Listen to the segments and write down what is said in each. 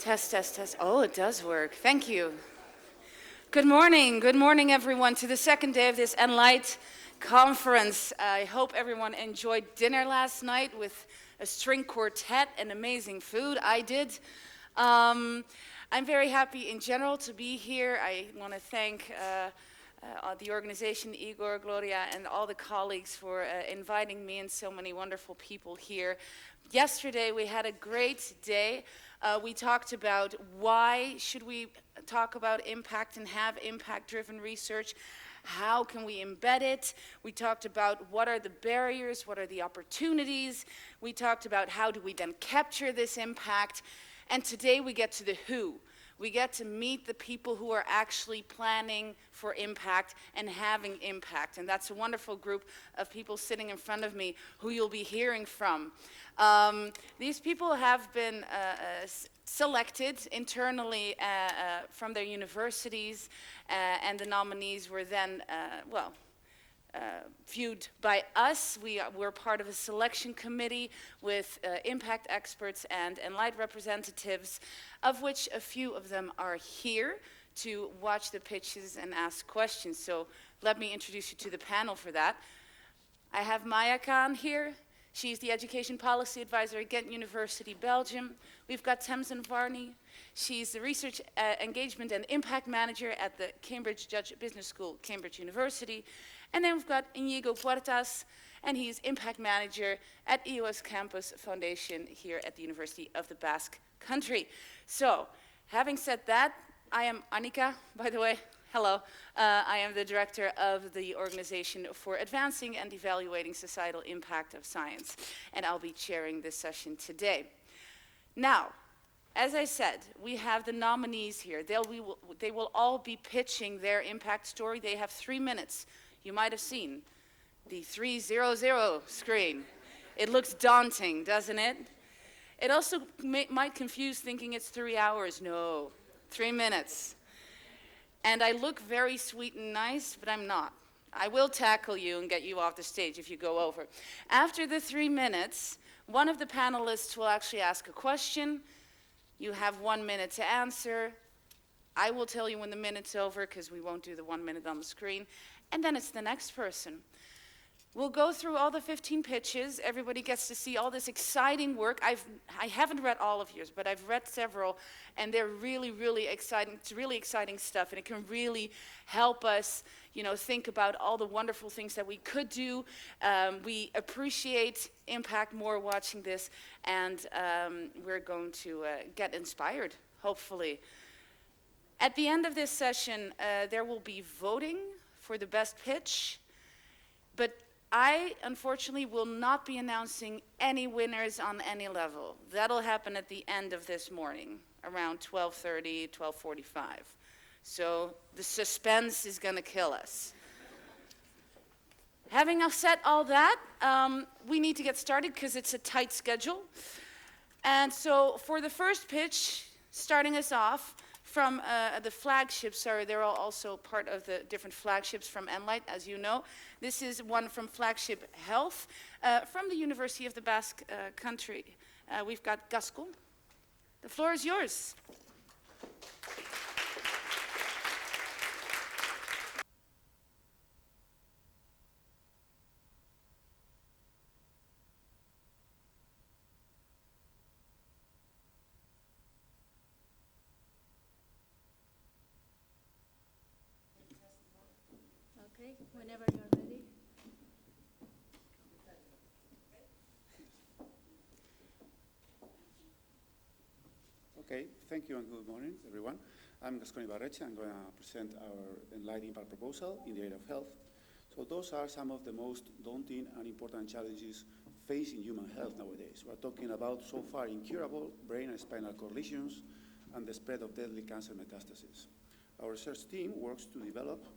Test, test, test. Oh, it does work. Thank you. Good morning, everyone, to the second day of this ENLIGHT conference. I hope everyone enjoyed dinner last night with a string quartet and amazing food. I did. I'm very happy in general to be here. I want to thank the organization, Igor, Gloria, and all the colleagues for inviting me and so many wonderful people here. Yesterday we had a great day. We talked about why should we talk about impact and have impact-driven research. How can we embed it? We talked about what are the barriers, what are the opportunities. We talked about how do we then capture this impact. And today we get to the who. We get to meet the people who are actually planning for impact and having impact. And that's a wonderful group of people sitting in front of me who you'll be hearing from. These people have been selected internally from their universities, and the nominees were then, viewed by us. We're part of a selection committee with impact experts and ENLIGHT representatives, of which a few of them are here to watch the pitches and ask questions. So let me introduce you to the panel for that. I have Maya Khan here. She's the Education Policy Advisor at Ghent University, Belgium. We've got Tamsin Varney. She's the Research Engagement and Impact Manager at the Cambridge Judge Business School, Cambridge University. And then we've got Inigo Puertas, and he's Impact Manager at EOS Campus Foundation here at the University of the Basque Country. So, having said that, I am Annika, by the way. Hello. I am the Director of the Organization for Advancing and Evaluating Societal Impact of Science, and I'll be chairing this session today. Now, as I said, we have the nominees here. They will all be pitching their impact story. They have 3 minutes. You might have seen the 300 screen. It looks daunting, doesn't it? It also might confuse thinking it's 3 hours. No, 3 minutes. And I look very sweet and nice, but I'm not. I will tackle you and get you off the stage if you go over. After the 3 minutes, one of the panelists will actually ask a question. You have 1 minute to answer. I will tell you when the minute's over because we won't do the 1 minute on the screen. And then it's the next person. We'll go through all the 15 pitches. Everybody gets to see all this exciting work. I haven't read all of yours, but I've read several, and they're really, really exciting. It's really exciting stuff, and it can really help us, think about all the wonderful things that we could do. We appreciate impact more watching this, and we're going to get inspired, hopefully. At the end of this session, there will be voting for the best pitch, but I, unfortunately, will not be announcing any winners on any level. That'll happen at the end of this morning, around 12:30, 12:45. So the suspense is going to kill us. Having said all that, we need to get started because it's a tight schedule. And so for the first pitch, starting us off, from the flagships, they're all also part of the different flagships from ENLIGHT, as you know. This is one from Flagship Health, from the University of the Basque Country. We've got Gascon. The floor is yours. Whenever you're ready. Okay, thank you and good morning, everyone. I'm Gascon Ibarreche. I'm going to present our ENLIGHT impact proposal in the area of health. So those are some of the most daunting and important challenges facing human health nowadays. We're talking about so far incurable brain and spinal cord lesions and the spread of deadly cancer metastases. Our research team works to develop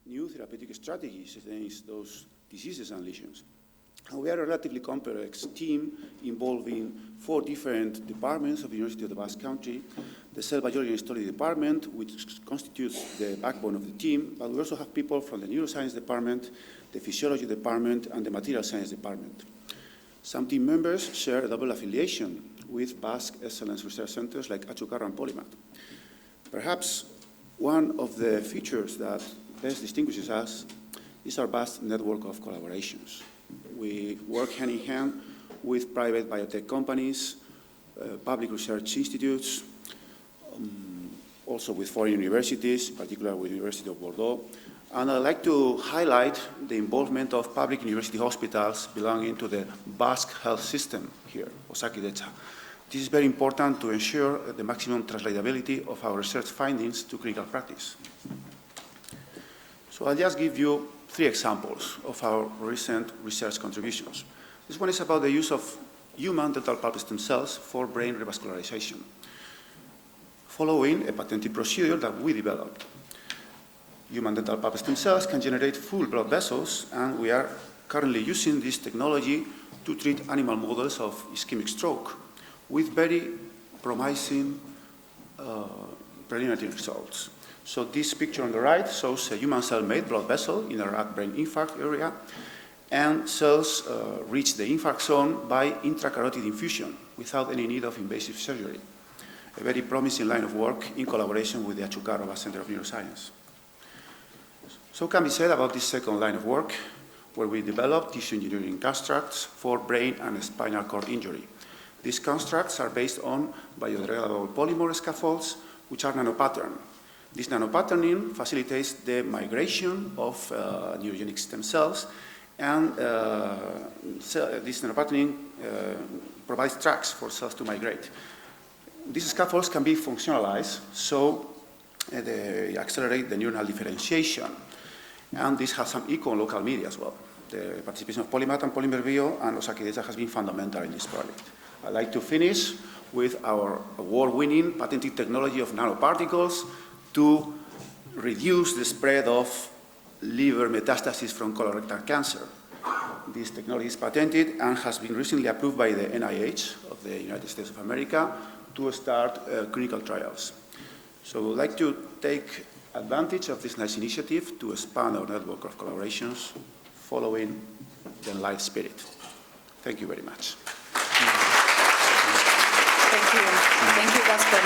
new therapeutic strategies against those diseases and lesions. And we are a relatively complex team involving 4 different departments of the University of the Basque Country, the Cell Biology and Histology Department, which constitutes the backbone of the team, but we also have people from the Neuroscience Department, the Physiology Department, and the Material Science Department. Some team members share a double affiliation with Basque excellence research centers like Achucarro and Polymath. Perhaps one of the features that best distinguishes us is our vast network of collaborations. We work hand in hand with private biotech companies, public research institutes, also with foreign universities, in particular with the University of Bordeaux. And I'd like to highlight the involvement of public university hospitals belonging to the Basque health system here, Osakidecha. This is very important to ensure the maximum translatability of our research findings to clinical practice. So I'll just give you 3 examples of our recent research contributions. This one is about the use of human dental pulp stem cells for brain revascularization, following a patented procedure that we developed. Human dental pulp stem cells can generate full blood vessels, and we are currently using this technology to treat animal models of ischemic stroke with very promising preliminary results. So this picture on the right shows a human cell-made blood vessel in a rat brain infarct area, and cells reach the infarct zone by intracarotid infusion without any need of invasive surgery. A very promising line of work in collaboration with the Achucarro Center of Neuroscience. So can be said about this second line of work, where we developed tissue engineering constructs for brain and spinal cord injury. These constructs are based on biodegradable polymer scaffolds, which are nanopatterned. This nanopatterning facilitates the migration of neurogenic stem cells, and this nanopatterning provides tracks for cells to migrate. These scaffolds can be functionalized, so they accelerate the neuronal differentiation. And this has some eco and local media as well. The participation of Polymath and Polymer Bio and Osakidecha has been fundamental in this project. I'd like to finish with our award-winning patented technology of nanoparticles to reduce the spread of liver metastases from colorectal cancer. This technology is patented and has been recently approved by the NIH of the United States of America to start clinical trials. So we'd like to take advantage of this nice initiative to expand our network of collaborations following the ENLIGHT spirit. Thank you very much. Thank you. Thank you, Gaston.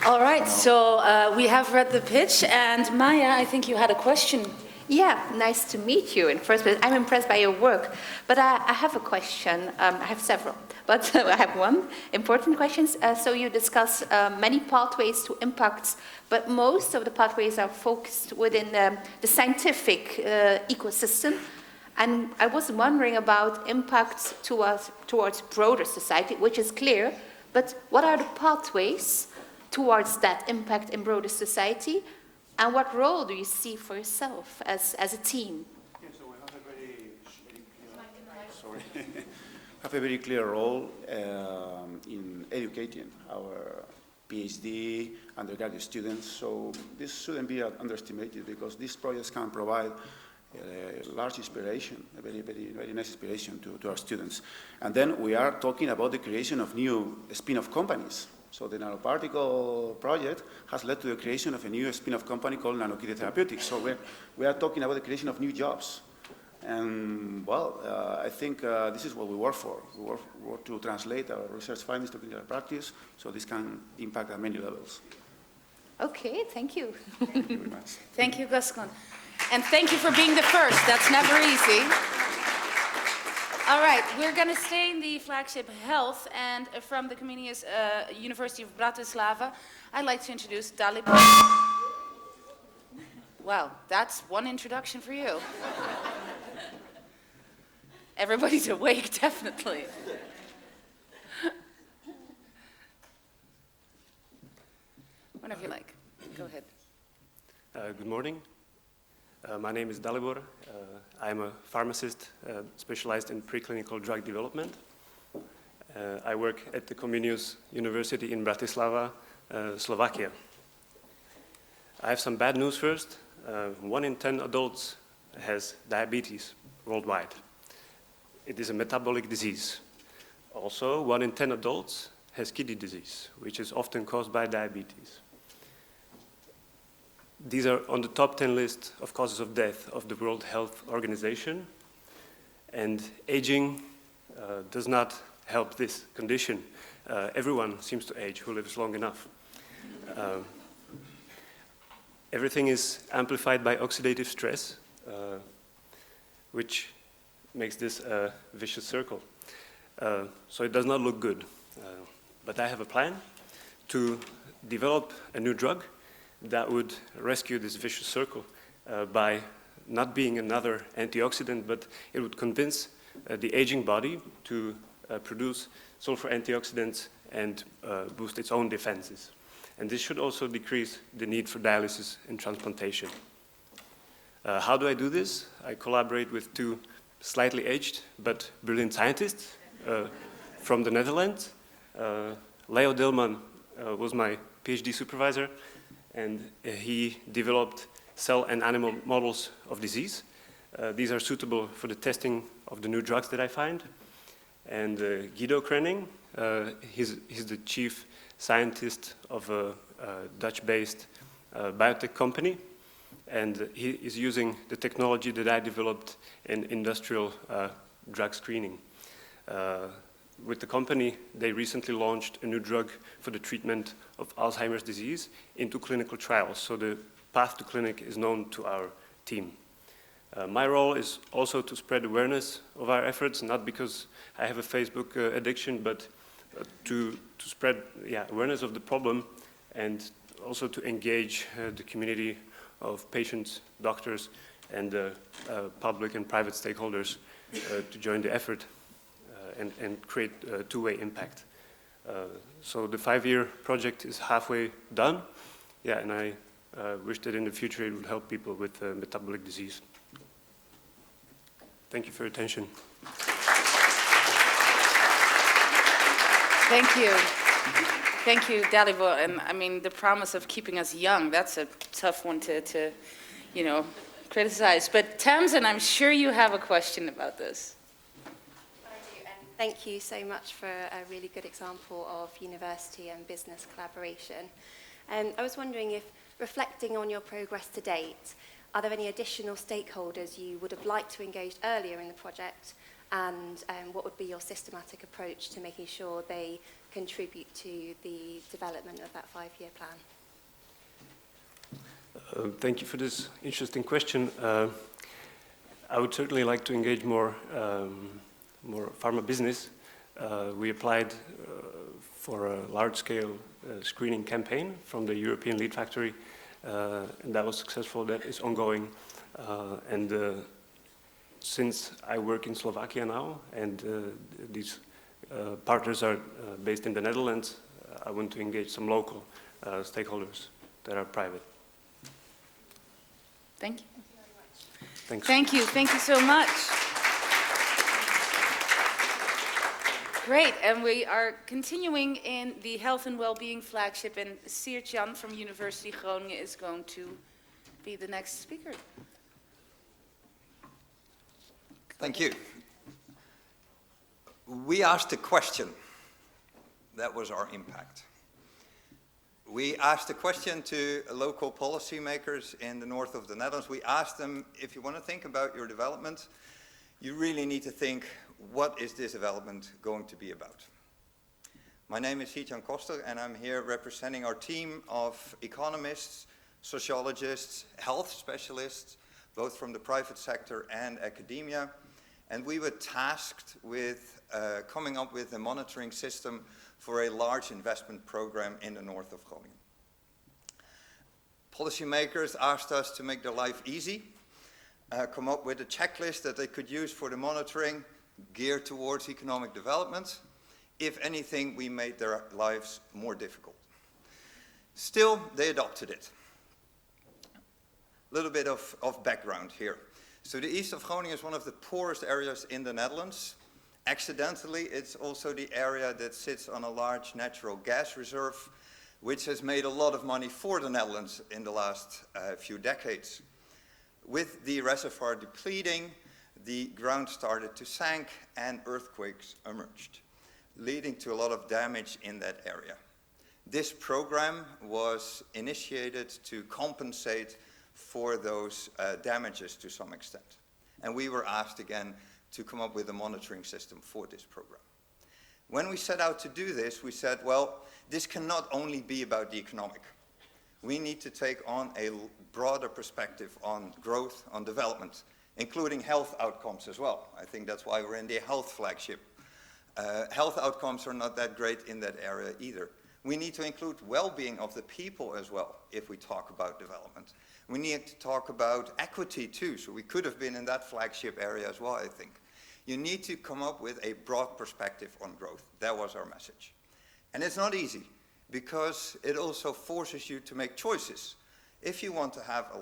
All right, so we have read the pitch, and Maya, I think you had a question. Yeah, nice to meet you in first place. I'm impressed by your work, but I have a question. I have several, but I have one important question. So you discuss many pathways to impacts, but most of the pathways are focused within the scientific ecosystem. And I was wondering about impacts towards broader society, which is clear, but what are the pathways towards that impact in broader society? And what role do you see for yourself as a team? Yeah, so we have a very clear role in educating our PhD undergraduate students. So this shouldn't be underestimated, because these projects can provide large inspiration, a very nice inspiration to our students. And then we are talking about the creation of new spin-off companies. So the nanoparticle project has led to the creation of a new spin-off company called Nanokide Therapeutics. So we are talking about the creation of new jobs. And well, I think this is what we work for. We work to translate our research findings to clinical practice, so this can impact at many levels. Okay, thank you. Thank you very much. Thank you, Gaston. And thank you for being the first. That's never easy. All right, we're going to stay in the flagship health, and from the Comenius University of Bratislava, I'd like to introduce Dalibor. Wow, that's one introduction for you. Everybody's awake, definitely. Whenever you like. Go ahead. Good morning. My name is Dalibor. I'm a pharmacist specialized in preclinical drug development. I work at the Comenius University in Bratislava, Slovakia. I have some bad news first. 1 in 10 adults has diabetes worldwide. It is a metabolic disease. Also, 1 in 10 adults has kidney disease, which is often caused by diabetes. These are on the top 10 list of causes of death of the World Health Organization. And aging does not help this condition. Everyone seems to age who lives long enough. Everything is amplified by oxidative stress, which makes this a vicious circle. So it does not look good. But I have a plan to develop a new drug that would rescue this vicious circle by not being another antioxidant, but it would convince the aging body to produce sulfur antioxidants and boost its own defenses. And this should also decrease the need for dialysis and transplantation. How do I do this? I collaborate with two slightly aged but brilliant scientists from the Netherlands. Leo Dilman was my PhD supervisor, and he developed cell and animal models of disease. These are suitable for the testing of the new drugs that I find. And Guido Krenning, he's the chief scientist of a Dutch-based biotech company, and he is using the technology that I developed in industrial drug screening. With the company, they recently launched a new drug for the treatment of Alzheimer's disease into clinical trials. So the path to clinic is known to our team. My role is also to spread awareness of our efforts, not because I have a Facebook addiction, but to spread awareness of the problem and also to engage the community of patients, doctors, and public and private stakeholders to join the effort and create a two-way impact. So the 5-year project is halfway done, and I wish that in the future it would help people with metabolic disease. Thank you for your attention. Thank you. Thank you, Dalibor. And I mean, the promise of keeping us young, that's a tough one to criticize. But Tamsin, I'm sure you have a question about this. Thank you so much for a really good example of university and business collaboration. I was wondering if, reflecting on your progress to date, are there any additional stakeholders you would have liked to engage earlier in the project, and what would be your systematic approach to making sure they contribute to the development of that 5-year plan? Thank you for this interesting question. I would certainly like to engage more pharma business. We applied for a large-scale screening campaign from the European Lead Factory, and that was successful. That is ongoing. Since I work in Slovakia now, and these partners are based in the Netherlands, I want to engage some local stakeholders that are private. Thank you. Thanks. Thank you. Thank you so much. Great, and we are continuing in the health and well-being flagship, and Siert-Jan from University Groningen is going to be the next speaker. Thank you. We asked a question. That was our impact. We asked a question to local policymakers in the north of the Netherlands. We asked them, if you want to think about your development, you really need to think, what is this development going to be about? My name is Siert-Jan Koster, and I'm here representing our team of economists, sociologists, health specialists, both from the private sector and academia. And we were tasked with coming up with a monitoring system for a large investment program in the north of Groningen. Policymakers asked us to make their life easy, come up with a checklist that they could use for the monitoring geared towards economic development. If anything, we made their lives more difficult. Still, they adopted it. A little bit of background here. So the east of Groningen is one of the poorest areas in the Netherlands. Accidentally, it's also the area that sits on a large natural gas reserve, which has made a lot of money for the Netherlands in the last few decades. With the reservoir depleting, the ground started to sink and earthquakes emerged, leading to a lot of damage in that area. This program was initiated to compensate for those damages to some extent. And we were asked again to come up with a monitoring system for this program. When we set out to do this, we said, well, this cannot only be about the economic. We need to take on a broader perspective on growth, on development, including health outcomes as well. I think that's why we're in the health flagship. Health outcomes are not that great in that area either. We need to include well-being of the people as well if we talk about development. We need to talk about equity too, so we could have been in that flagship area as well, I think. You need to come up with a broad perspective on growth. That was our message. And it's not easy, because it also forces you to make choices. If you want to have a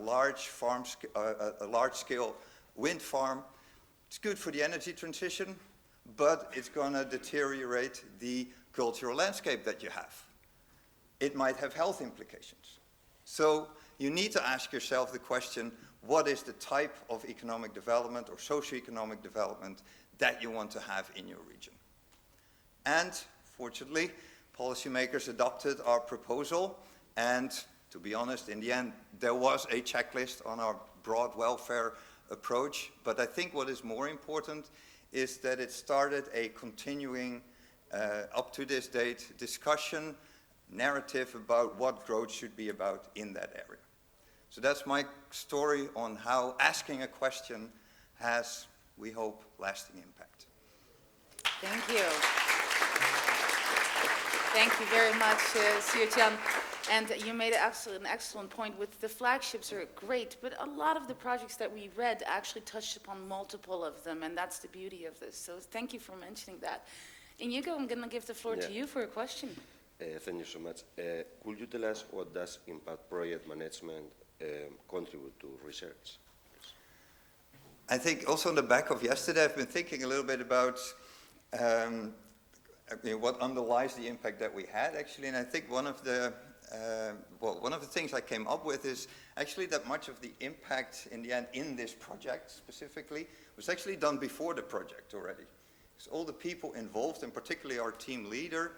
large-scale wind farm, it's good for the energy transition, but it's going to deteriorate the cultural landscape that you have. It might have health implications. So you need to ask yourself the question, what is the type of economic development or socioeconomic development that you want to have in your region? And fortunately, policymakers adopted our proposal, and to be honest, in the end, there was a checklist on our broad welfare approach, but I think what is more important is that it started a continuing, up to this date, discussion, narrative about what growth should be about in that area. So that's my story on how asking a question has, we hope, lasting impact. Thank you. Thank you very much, Siert-Jan. And you made an excellent point. With the flagships are great, but a lot of the projects that we read actually touched upon multiple of them, and that's the beauty of this. So thank you for mentioning that. Inigo, I'm going to give the floor to you for a question. Thank you so much. Could you tell us what does impact project management contribute to research? I think also on the back of yesterday, I've been thinking a little bit about what underlies the impact that we had, actually. And I think one of the things I came up with is actually that much of the impact in the end in this project specifically was actually done before the project already. Because all the people involved, and particularly our team leader,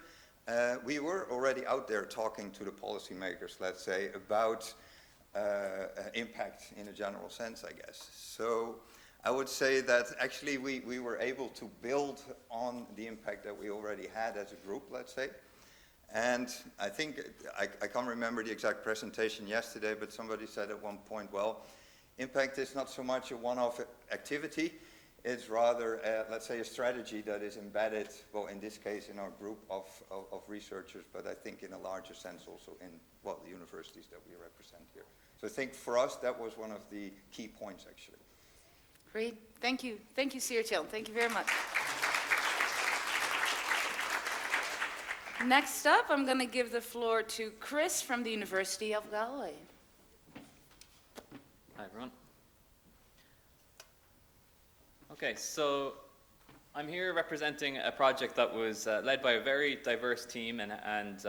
we were already out there talking to the policymakers, let's say, about impact in a general sense, I guess. So I would say that actually we were able to build on the impact that we already had as a group, let's say. And I think, I can't remember the exact presentation yesterday, but somebody said at one point, well, impact is not so much a one-off activity, it's rather, let's say, a strategy that is embedded, well, in this case, in our group of researchers, but I think in a larger sense also in, well, the universities that we represent here. So I think for us, that was one of the key points, actually. Great. Thank you. Thank you, Siert-Jan. Thank you very much. Next up, I'm going to give the floor to Chris from the University of Galway. Hi, everyone. Okay, so I'm here representing a project that was led by a very diverse team, and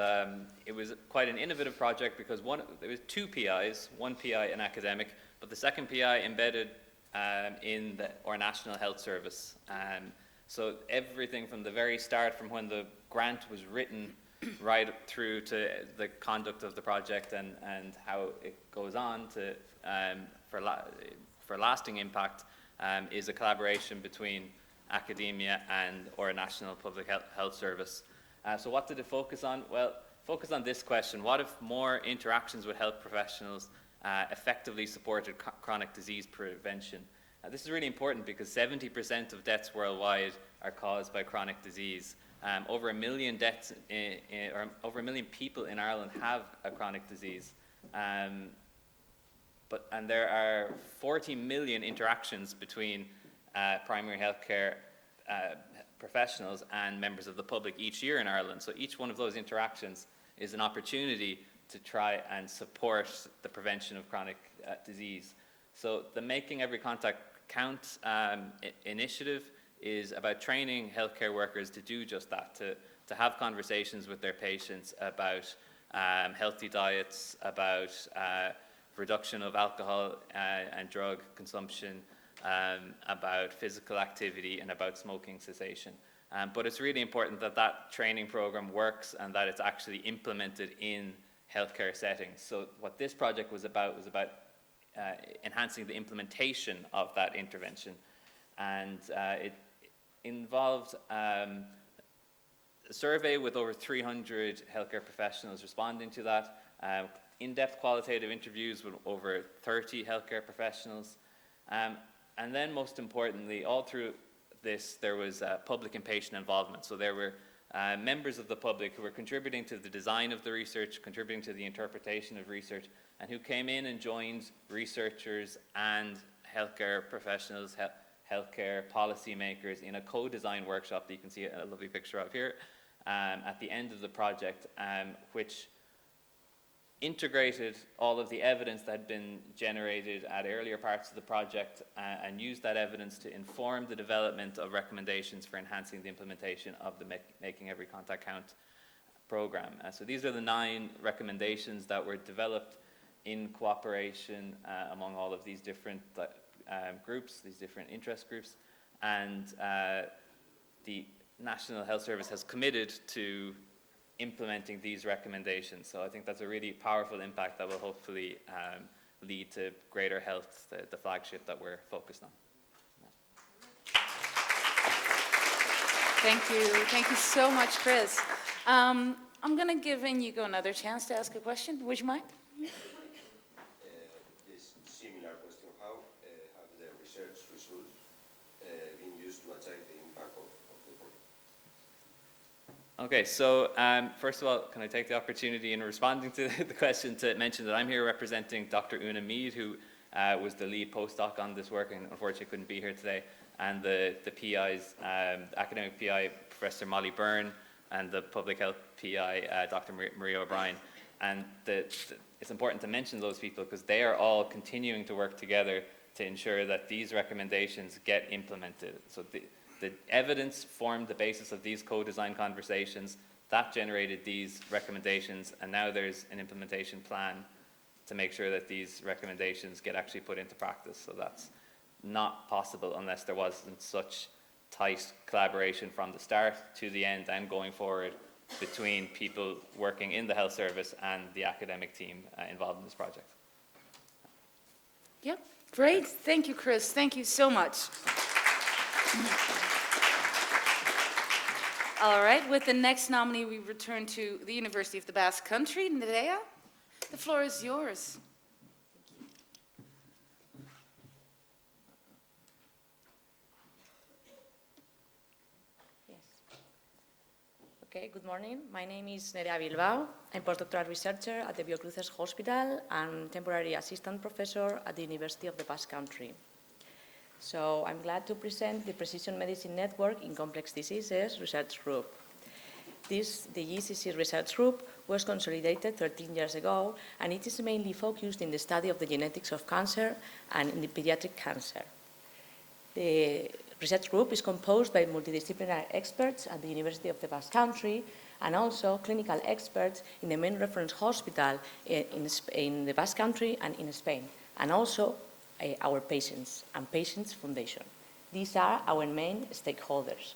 it was quite an innovative project because there was two PIs, one PI an academic, but the second PI embedded in our National Health Service. So everything from the very start, from when the grant was written right through to the conduct of the project and how it goes on to for lasting impact, is a collaboration between academia and our National Public Health Service. So what did it focus on? Well, focus on this question: what if more interactions with health professionals effectively supported chronic disease prevention? This is really important because 70% of deaths worldwide are caused by chronic disease. Over 1 million deaths, or over 1 million people in Ireland have a chronic disease. And there are 40 million interactions between primary healthcare professionals and members of the public each year in Ireland. So each one of those interactions is an opportunity to try and support the prevention of chronic disease. So the Making Every Contact Count initiative is about training healthcare workers to do just that, to have conversations with their patients about healthy diets, about reduction of alcohol and drug consumption, about physical activity, and about smoking cessation. But it's really important that that training program works and that it's actually implemented in healthcare settings. So what this project was about enhancing the implementation of that intervention. And it involved survey with over 300 healthcare professionals responding to that, in-depth qualitative interviews with over 30 healthcare professionals, and then most importantly, all through this, there was public and patient involvement. So there were members of the public who were contributing to the design of the research, contributing to the interpretation of research, and who came in and joined researchers and healthcare professionals, healthcare policymakers in a co-design workshop that you can see a lovely picture of here at the end of the project, which integrated all of the evidence that had been generated at earlier parts of the project and used that evidence to inform the development of recommendations for enhancing the implementation of the Making Every Contact Count program. So these are the 9 recommendations that were developed in cooperation among all of these different groups, these different interest groups, and the National Health Service has committed to implementing these recommendations. So I think that's a really powerful impact that will hopefully lead to greater health, the flagship that we're focused on. Thank you so much, Chris. I'm going to give Inigo another chance to ask a question. Would you mind? This similar question, how have the research results been used to achieve the impact of the project? Okay, so first of all, can I take the opportunity in responding to the question to mention that I'm here representing Dr. Una Mead, who was the lead postdoc on this work and unfortunately couldn't be here today, and the PIs, academic PI, Professor Molly Byrne, and the public health PI, Dr. Maria O'Brien. And it's important to mention those people because they are all continuing to work together to ensure that these recommendations get implemented. So the evidence formed the basis of these co-design conversations, that generated these recommendations, and now there's an implementation plan to make sure that these recommendations get actually put into practice. So that's not possible unless there wasn't such tight collaboration from the start to the end and going forward between people working in the health service and the academic team involved in this project. Yep, great. Thank you, Chris. Thank you so much. All right, with the next nominee, we return to the University of the Basque Country. Nerea, the floor is yours. Yes. Okay, good morning. My name is Nerea Bilbao. I'm postdoctoral researcher at the Biocruces Hospital and temporary assistant professor at the University of the Basque Country. So I'm glad to present the Precision Medicine Network in Complex Diseases Research Group. The GCC Research Group was consolidated 13 years ago, and it is mainly focused in the study of the genetics of cancer and in the pediatric cancer. The research group is composed by multidisciplinary experts at the University of the Basque Country and also clinical experts in the main reference hospital in the Basque Country and in Spain, and also our patients and Patients Foundation. These are our main stakeholders.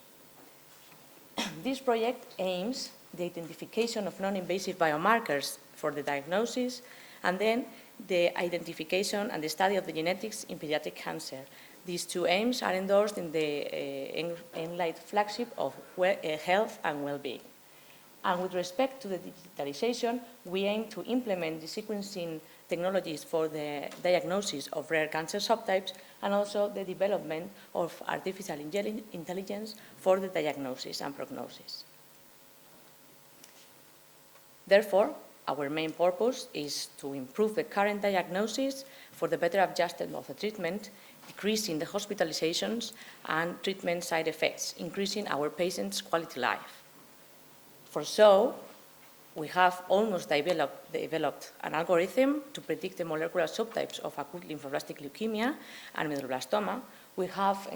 This project aims the identification of non-invasive biomarkers for the diagnosis and then the identification and the study of the genetics in pediatric cancer. These 2 aims are endorsed in the ENLIGHT flagship of health and well-being. And with respect to the digitalization, we aim to implement the sequencing technologies for the diagnosis of rare cancer subtypes and also the development of artificial intelligence for the diagnosis and prognosis. Therefore, our main purpose is to improve the current diagnosis for the better adjustment of the treatment, decreasing the hospitalizations and treatment side effects, increasing our patients' quality of life. For so, we have almost developed an algorithm to predict the molecular subtypes of acute lymphoblastic leukemia and medulloblastoma. We have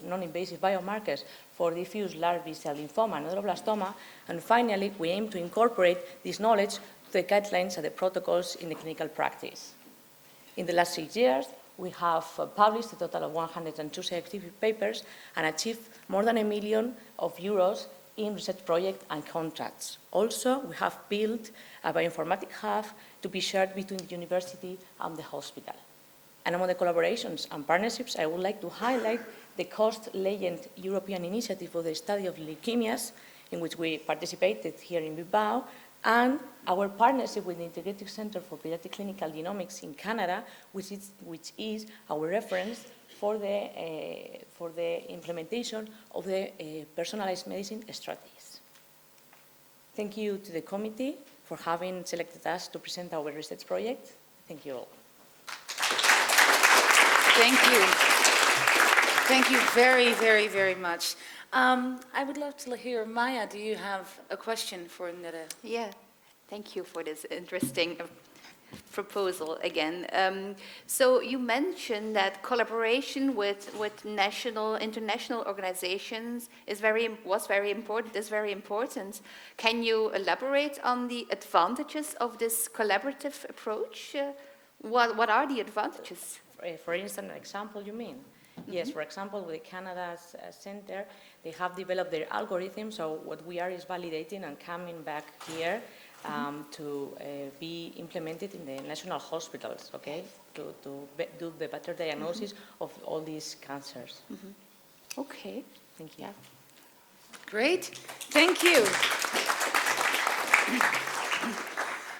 non-invasive biomarkers for diffuse large B-cell lymphoma and medulloblastoma. And finally, we aim to incorporate this knowledge to the guidelines and the protocols in the clinical practice. In the last 6 years, we have published a total of 102 scientific papers and achieved more than €1 million in research projects and contracts. Also, we have built a bioinformatics hub to be shared between the university and the hospital. And among the collaborations and partnerships, I would like to highlight the cost-legend European Initiative for the Study of Leukemias, in which we participated here in Bilbao, and our partnership with the Integrated Center for Pediatric Clinical Genomics in Canada, which is our reference for the implementation of the personalized medicine strategies. Thank you to the committee for having selected us to present our research project. Thank you all. Thank you. Thank you very, very, very much. I would love to hear, Maya, do you have a question for Nere? Yeah, thank you for this interesting proposal again. So you mentioned that collaboration with international organizations is very important. Can you elaborate on the advantages of this collaborative approach? What are the advantages? For instance, an example you mean? Yes, for example, with Canada's center, they have developed their algorithm, so what we are is validating and coming back here to be implemented in the national hospitals, okay, to do the better diagnosis of all these cancers. Okay. Thank you. Yeah. Great, thank you.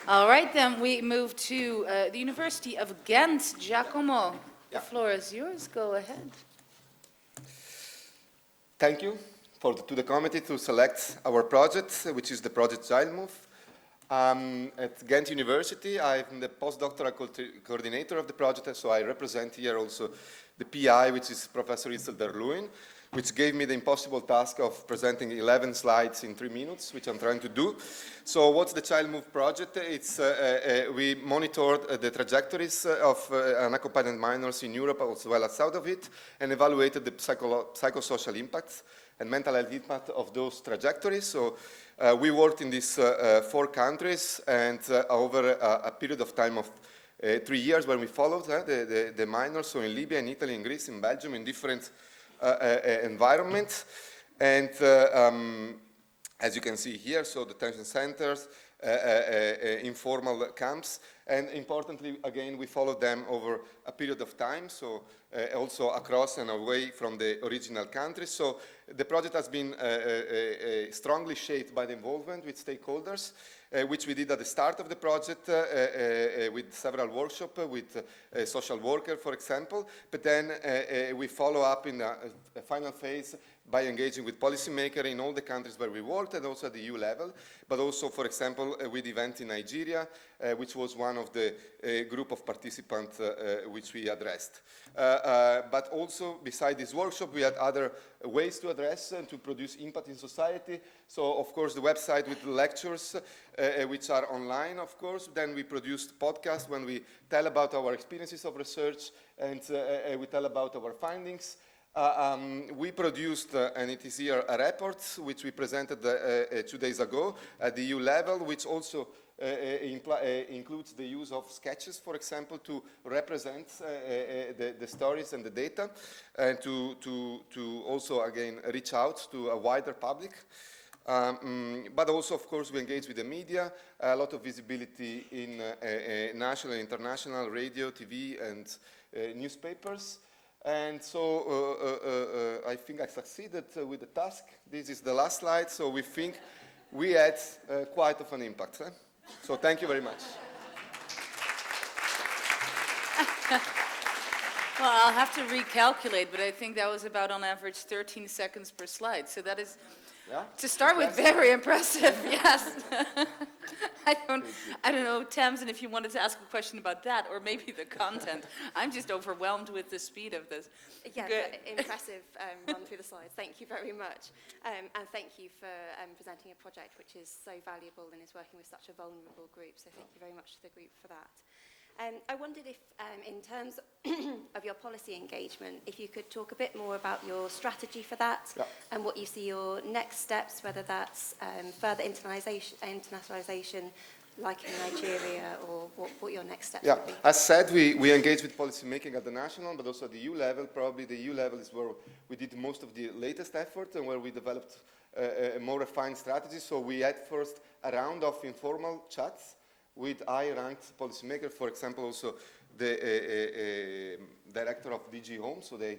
All right, then we move to the University of Ghent. Giacomo, the floor is yours. Go ahead. Thank you to the committee to select our project, which is the project ChildMove. At Ghent University, I'm the postdoctoral coordinator of the project, so I represent here also the PI, which is Professor Isel Derluin, which gave me the impossible task of presenting 11 slides in 3 minutes, which I'm trying to do. So what's the ChildMove project? It's, we monitored the trajectories of unaccompanied minors in Europe as well as south of it, and evaluated the psychosocial impacts and mental health impact of those trajectories. So we worked in these 4 countries, and over a period of time of 3 years when we followed the minors, so in Libya, in Italy, in Greece, in Belgium, in different environment. And as you can see here, so detention centers, informal camps, and importantly, again, we followed them over a period of time, so also across and away from the original countries. So the project has been strongly shaped by the involvement with stakeholders, which we did at the start of the project with several workshops with a social worker, for example. But then we follow up in the final phase by engaging with policymakers in all the countries where we worked, and also at the EU level, but also, for example, with Evento in Nigeria, which was one of the group of participants which we addressed. But also, beside this workshop, we had other ways to address and to produce impact in society. So, of course, the website with lectures, which are online, of course. Then we produced podcasts when we tell about our experiences of research, and we tell about our findings. We produced, and it is here, a report which we presented 2 days ago at the EU level, which also includes the use of sketches, for example, to represent the stories and the data, and to also, again, reach out to a wider public. But also, of course, we engage with the media, a lot of visibility in national and international radio, TV, and newspapers. And so I think I succeeded with the task. This is the last slide, so we think we had quite of an impact. So thank you very much. Well, I'll have to recalculate, but I think that was about, on average, 13 seconds per slide. So that is, to start with, very impressive, yes. I don't know, Tamsin, if you wanted to ask a question about that, or maybe the content. I'm just overwhelmed with the speed of this. Yeah, impressive run through the slides. Thank you very much. And thank you for presenting a project which is so valuable and is working with such a vulnerable group. So thank you very much to the group for that. I wondered if, in terms of your policy engagement, if you could talk a bit more about your strategy for that, and what you see your next steps, whether that's further internationalization, like in Nigeria, or what your next steps would be. As said, we engage with policy making at the national, but also at the EU level. Probably the EU level is where we did most of the latest effort and where we developed a more refined strategy. So we had first a round of informal chats with high-ranked policymakers, for example, also the director of DG Home, so they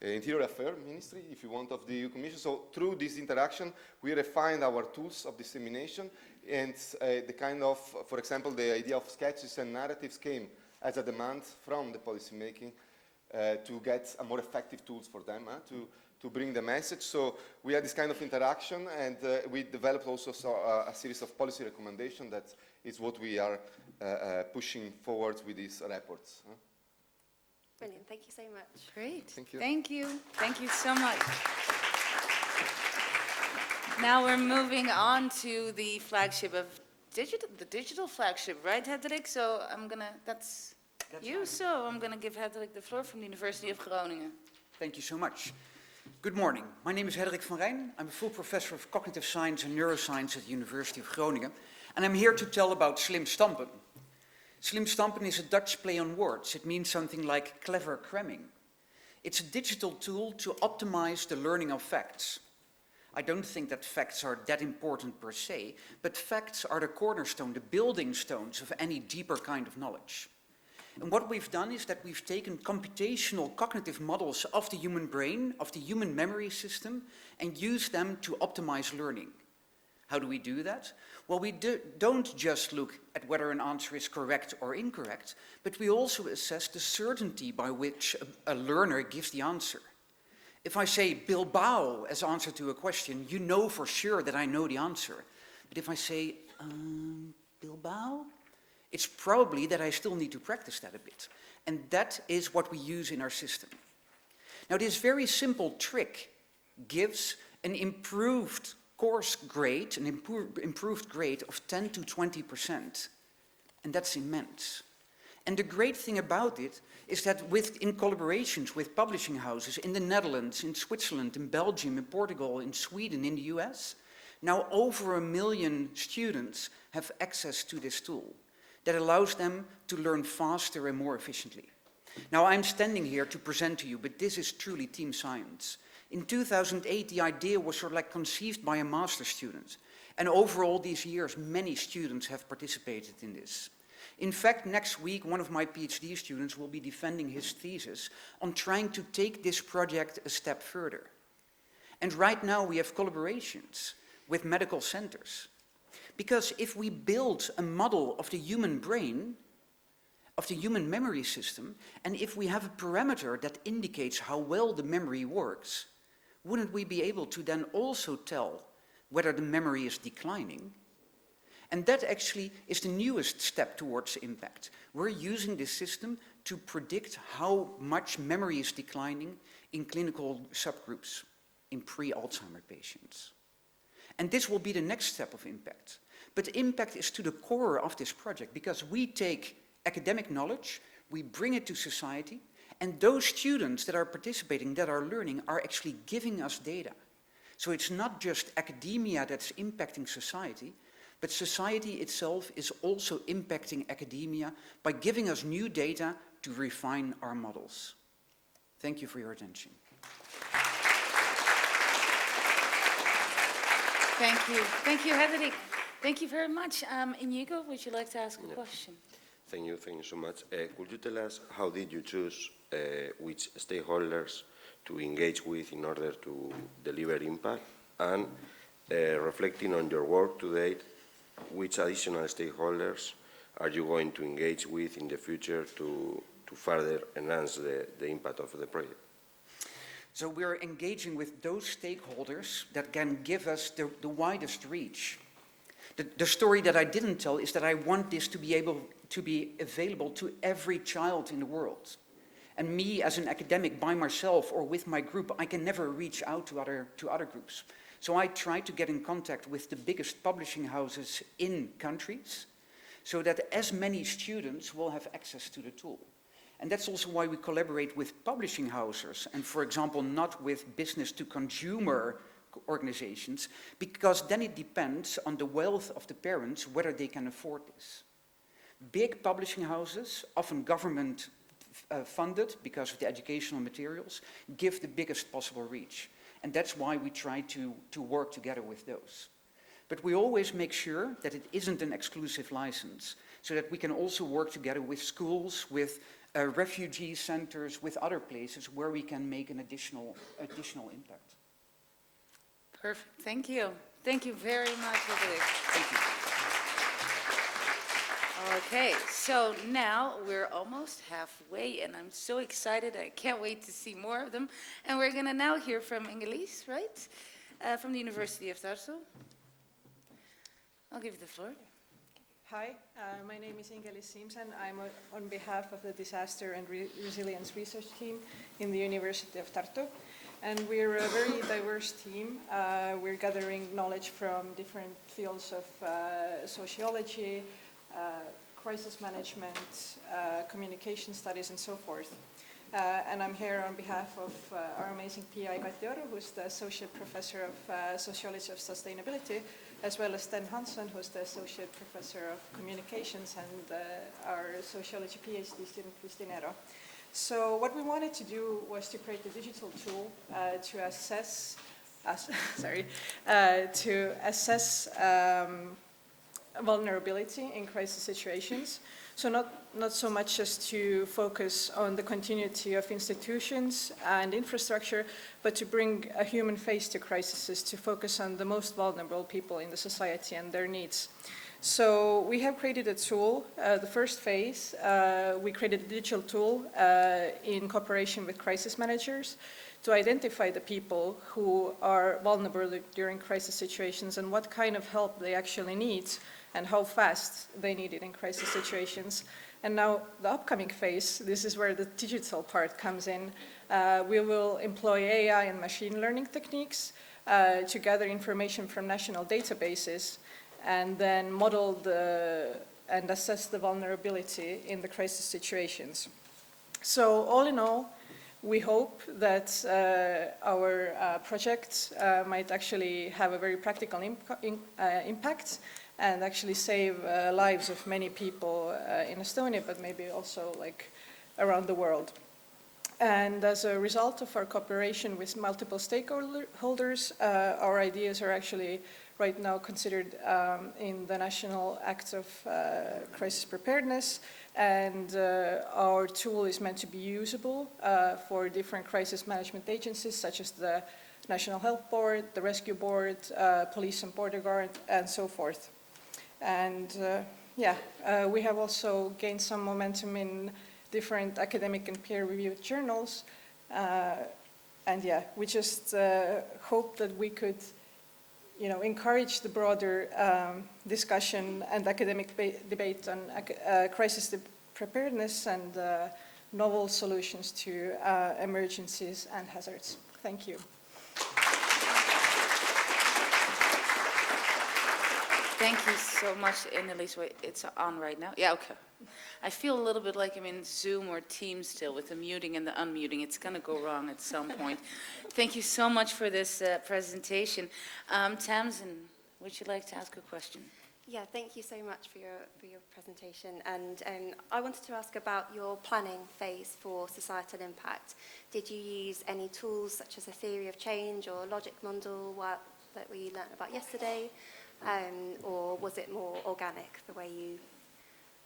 Interior Affairs Ministry, if you want, of the EU Commission. So through this interaction, we refined our tools of dissemination, and the kind of, for example, the idea of sketches and narratives came as a demand from the policymaking to get a more effective tools for them to bring the message. So we had this kind of interaction, and we developed also a series of policy recommendations that is what we are pushing forward with these reports. Brilliant, thank you so much. Great. Thank you. Thank you. Thank you so much. Now we're moving on to the flagship of the digital flagship, right, Hedrick? So that's you. So I'm gonna give Hedrick the floor from the University of Groningen. Thank you so much. Good morning. My name is Hedrick van Rijn. I'm a full professor of cognitive science and neuroscience at the University of Groningen, and I'm here to tell about Slim Stampen. Slim Stampen is a Dutch play on words. It means something like clever cramming. It's a digital tool to optimize the learning of facts. I don't think that facts are that important per se, but facts are the cornerstone, the building stones of any deeper kind of knowledge. And what we've done is that we've taken computational cognitive models of the human brain, of the human memory system, and used them to optimize learning. How do we do that? Well, we don't just look at whether an answer is correct or incorrect, but we also assess the certainty by which a learner gives the answer. If I say Bilbao as answer to a question, you know for sure that I know the answer. But if I say Bilbao, it's probably that I still need to practice that a bit. And that is what we use in our system. Now, this very simple trick gives an improved course grade, an improved grade of 10 to 20%. And that's immense. And the great thing about it is that in collaborations with publishing houses in the Netherlands, in Switzerland, in Belgium, in Portugal, in Sweden, in the US, now over 1 million students have access to this tool that allows them to learn faster and more efficiently. Now, I'm standing here to present to you, but this is truly team science. In 2008, the idea was sort of like conceived by a master's student. And over all these years, many students have participated in this. In fact, next week, one of my PhD students will be defending his thesis on trying to take this project a step further. And right now, we have collaborations with medical centers. Because if we build a model of the human brain, of the human memory system, and if we have a parameter that indicates how well the memory works, wouldn't we be able to then also tell whether the memory is declining? And that actually is the newest step towards impact. We're using this system to predict how much memory is declining in clinical subgroups in pre-Alzheimer patients. And this will be the next step of impact. But impact is to the core of this project because we take academic knowledge, we bring it to society, and those students that are participating, that are learning, are actually giving us data. So it's not just academia that's impacting society, but society itself is also impacting academia by giving us new data to refine our models. Thank you for your attention. Thank you. Thank you, Hedrick. Thank you very much. Inigo, would you like to ask a question? Thank you so much. Could you tell us how did you choose which stakeholders to engage with in order to deliver impact? And reflecting on your work to date, which additional stakeholders are you going to engage with in the future to further enhance the impact of the project? So we're engaging with those stakeholders that can give us the widest reach. The story that I didn't tell is that I want this to be able to be available to every child in the world. And me as an academic by myself or with my group, I can never reach out to other groups. So I try to get in contact with the biggest publishing houses in countries so that as many students will have access to the tool. And that's also why we collaborate with publishing houses and, for example, not with business-to-consumer organizations, because then it depends on the wealth of the parents whether they can afford this. Big publishing houses, often government funded because of the educational materials, give the biggest possible reach. And that's why we try to work together with those. But we always make sure that it isn't an exclusive license, so that we can also work together with schools, with refugee centers with other places where we can make an additional impact. Perfect. Thank you. Thank you very much, Roderick. Thank you. Okay, so now we're almost halfway, and I'm so excited. I can't wait to see more of them. And we're going to now hear from Ingelies, right? From the University of Tartu. I'll give you the floor. Hi, my name is Ingelies Simpson. I'm on behalf of the Disaster and Resilience Research Team in the University of Tartu. And we're a very diverse team. We're gathering knowledge from different fields of sociology, crisis management, communication studies, and so forth. And I'm here on behalf of our amazing PI, Kati, who's the Associate Professor of Sociology of Sustainability, as well as Sten Hansson, who's the Associate Professor of Communications, and our Sociology PhD student, Cristinero. So what we wanted to do was to create a digital tool to assess vulnerability in crisis situations. So not so much just to focus on the continuity of institutions and infrastructure, but to bring a human face to crises, to focus on the most vulnerable people in the society and their needs. So we have created a tool. The first phase, we created a digital tool in cooperation with crisis managers to identify the people who are vulnerable during crisis situations and what kind of help they actually need and how fast they need it in crisis situations. And now the upcoming phase, this is where the digital part comes in. We will employ AI and machine learning techniques to gather information from national databases and then model and assess the vulnerability in the crisis situations. So all in all, we hope that our project might actually have a very practical impact and actually save lives of many people in Estonia, but maybe also like around the world. And as a result of our cooperation with multiple stakeholders, our ideas are actually right now considered in the National Act of Crisis Preparedness, and our tool is meant to be usable for different crisis management agencies such as the National Health Board, the Rescue Board, Police and Border Guard, and so forth. And we have also gained some momentum in different academic and peer-reviewed journals. And we just hope that we could encourage the broader discussion and academic debate on crisis preparedness and novel solutions to emergencies and hazards. Thank you. Thank you so much, Ingelies. Wait, it's on right now? Yeah, okay. I feel a little bit like I'm in Zoom or Teams still with the muting and the unmuting. It's going to go wrong at some point. Thank you so much for this presentation. Tamsin, would you like to ask a question? Yeah, thank you so much for your presentation. And I wanted to ask about your planning phase for societal impact. Did you use any tools such as a theory of change or logic model that we learned about yesterday? Or was it more organic, the way you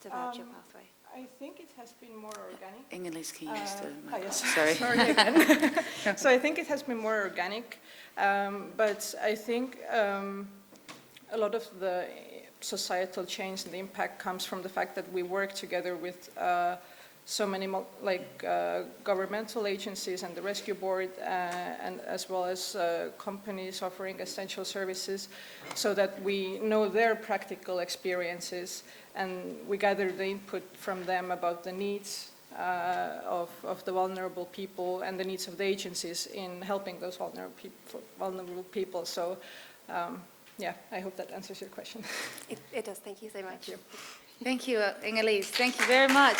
developed your pathway? I think it has been more organic. Ingelies, can you use the microphone? Yes. Sorry. Sorry again. So I think it has been more organic, but I think a lot of the societal change and the impact comes from the fact that we work together with so many governmental agencies and the Rescue Board, and as well as companies offering essential services, so that we know their practical experiences and we gather the input from them about the needs of the vulnerable people and the needs of the agencies in helping those vulnerable people. So I hope that answers your question. It does. Thank you so much. Thank you, Ingelies. Thank you very much.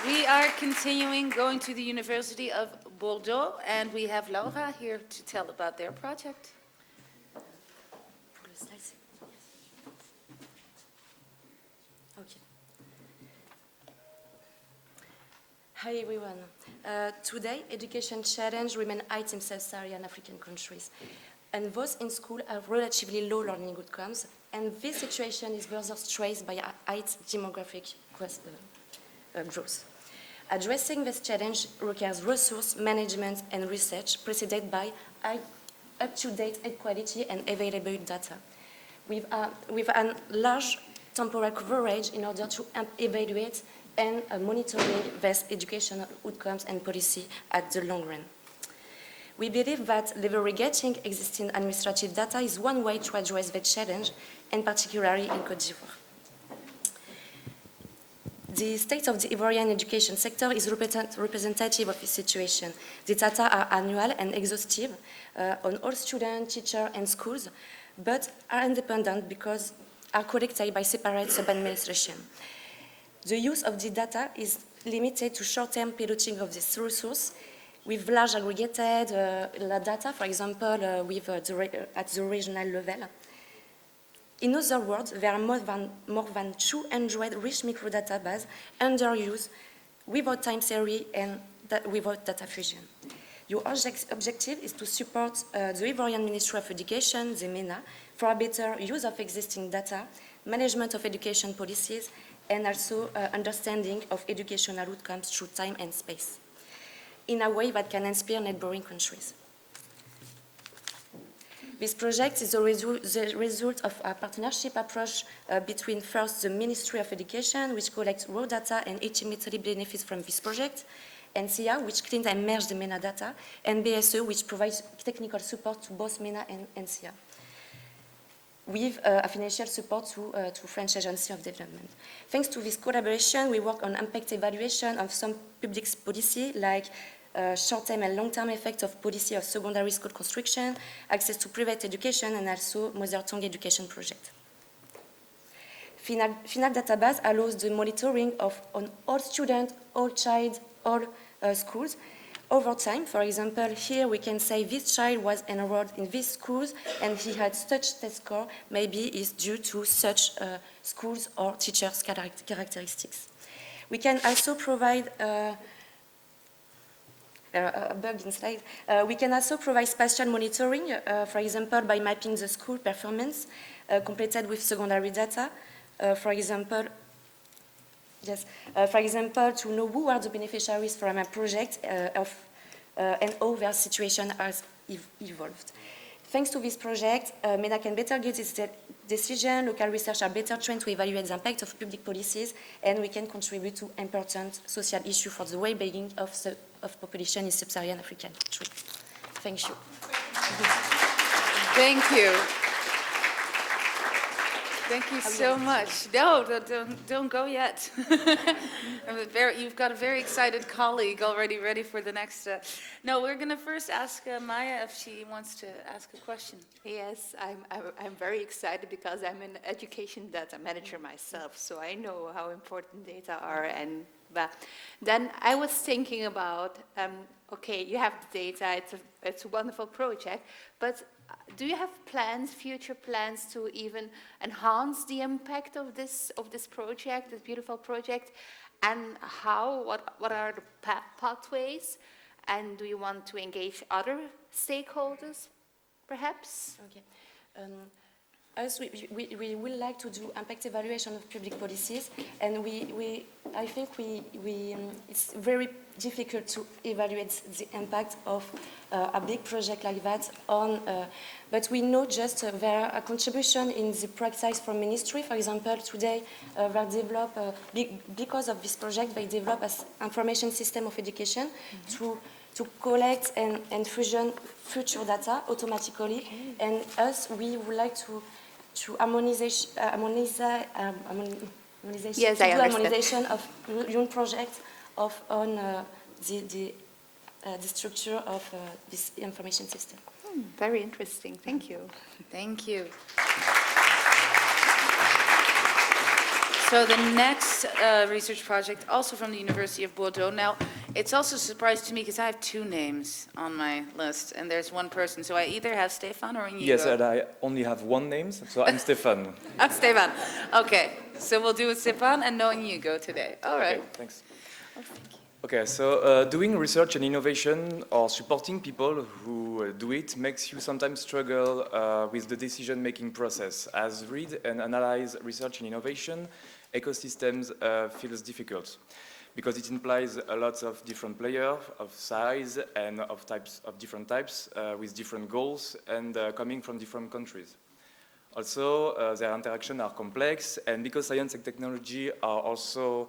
We are continuing going to the University of Bordeaux, and we have Laura here to tell about their project. Okay. Hi everyone. Today, education challenge remain high in sub-Saharan African countries, and those in school have relatively low learning outcomes, and this situation is further stressed by high demographic growth. Addressing this challenge requires resource management and research preceded by up-to-date quality and available data. With a large temporal coverage in order to evaluate and monitoring these educational outcomes and policy at the long run. We believe that leveraging existing administrative data is one way to address the challenge, and particularly in Côte d'Ivoire. The state of the Ivorian education sector is representative of the situation. The data are annual and exhaustive on all students, teachers, and schools, but are independent because are collected by separate sub-administration. The use of the data is limited to short-term piloting of this resource with large aggregated data, for example, at the regional level. In other words, there are more than 200 rich microdatabases under use without time series and without data fusion. Your objective is to support the Ivorian Ministry of Education, the MENA, for a better use of existing data, management of education policies, and also understanding of educational outcomes through time and space, in a way that can inspire neighboring countries. This project is the result of a partnership approach between first the Ministry of Education, which collects raw data and ultimately benefits from this project, and NCA, which cleans and merges the MENA data, and BSE, which provides technical support to both MENA and NCA, with a financial support to French Agency of Development. Thanks to this collaboration, we work on impact evaluation of some public policy, like short-term and long-term effects of policy of secondary school construction, access to private education, and also mother tongue education project. Final database allows the monitoring on all students, all child, all schools. Over time, for example, here we can say this child was enrolled in these schools and he had such test score, maybe is due to such schools or teachers' characteristics. We can also provide we can also provide spatial monitoring, for example, by mapping the school performance completed with secondary data. For example, to know who are the beneficiaries from a project and how their situation has evolved. Thanks to this project, MENA can better get its decision, local research are better trained to evaluate the impact of public policies, and we can contribute to important social issues for the well-being of population in sub-Saharan African countries. Thank you. Thank you. Thank you so much. No, don't go yet. You've got a very excited colleague already ready for the next. No, we're going to first ask Maya if she wants to ask a question. Yes, I'm very excited because I'm an education data manager myself, so I know how important data are. But then I was thinking about, okay, you have the data, it's a wonderful project, but do you have plans, future plans to even enhance the impact of this project, this beautiful project, and how? What are the pathways? And do you want to engage other stakeholders, perhaps? Okay. Us, we would like to do impact evaluation of public policies, and I think it's very difficult to evaluate the impact of a big project like that on, but we know just there are a contribution in the practice from ministry. For example, today they develop, because of this project, they develop an information system of education to collect and fusion future data automatically, and us, we would like to harmonization of young projects on the structure of this information system. Very interesting. Thank you. Thank you. So the next research project, also from the University of Bordeaux. Now, it's also a surprise to me because I have two names on my list, and there's one person. So I either have Stefan or Inigo. Yes, and I only have one name, so I'm Stefan. Stefan. Okay, so we'll do it Stefan and no Inigo today. All right. Okay, thanks. Oh, thank you. Okay, so doing research and innovation or supporting people who do it makes you sometimes struggle with the decision-making process. As read and analyze research and innovation, ecosystems feels difficult. because it implies a lot of different players of size and of different types with different goals and coming from different countries. Also, their interactions are complex, and because science and technology are also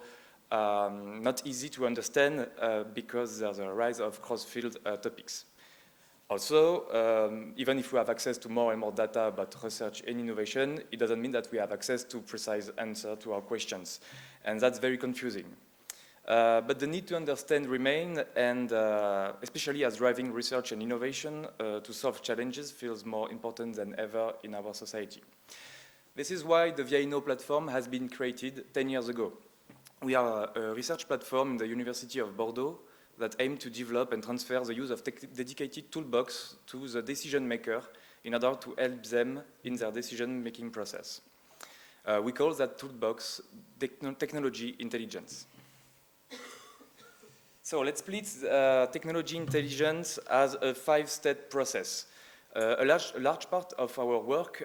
not easy to understand because there's a rise of cross-field topics. Also, even if we have access to more and more data about research and innovation, it doesn't mean that we have access to precise answers to our questions, and that's very confusing. But the need to understand remains, and especially as driving research and innovation to solve challenges feels more important than ever in our society. This is why the VIAINO platform has been created 10 years ago. We are a research platform in the University of Bordeaux that aim to develop and transfer the use of dedicated toolbox to the decision maker in order to help them in their decision-making process. We call that toolbox technology intelligence. So let's split technology intelligence as a 5-step process. A large part of our work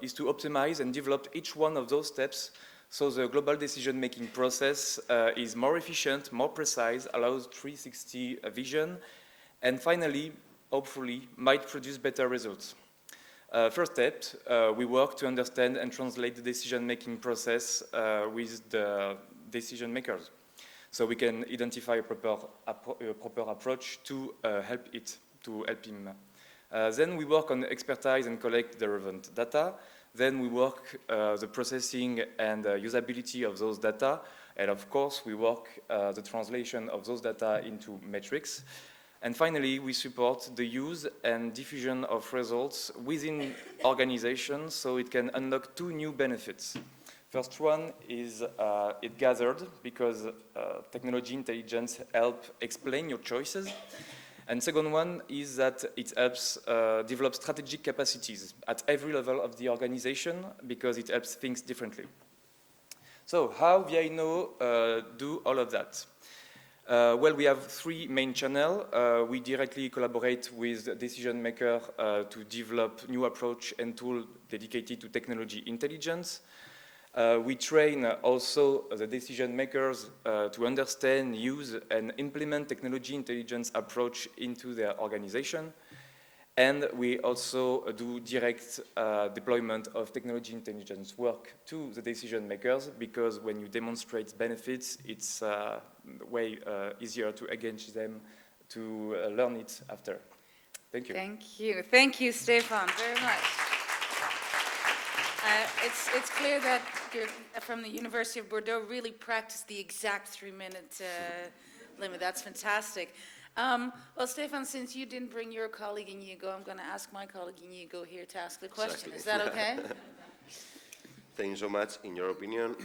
is to optimize and develop each one of those steps so the global decision-making process is more efficient, more precise, allows 360 vision, and finally, hopefully, might produce better results. First step, we work to understand and translate the decision-making process with the decision makers, so we can identify a proper approach to help him. Then we work on expertise and collect the relevant data. Then we work the processing and usability of those data. And of course, we work the translation of those data into metrics. And finally, we support the use and diffusion of results within organizations so it can unlock 2 new benefits. First one is it gathered because technology intelligence helps explain your choices. And second one is that it helps develop strategic capacities at every level of the organization because it helps think differently. So how VIAINO do all of that? Well, we have 3 main channels. We directly collaborate with decision makers to develop new approach and tools dedicated to technology intelligence. We train also the decision makers to understand, use, and implement technology intelligence approach into their organization. And we also do direct deployment of technology intelligence work to the decision makers because when you demonstrate benefits, it's way easier to engage them to learn it after. Thank you. Thank you. Thank you, Stefan, very much. It's clear that you're from the University of Bordeaux really practiced the exact 3-minute limit. That's fantastic. Well, Stefan, since you didn't bring your colleague Inigo, I'm going to ask my colleague Inigo here to ask the question. Is that okay? Thank you so much. In your opinion,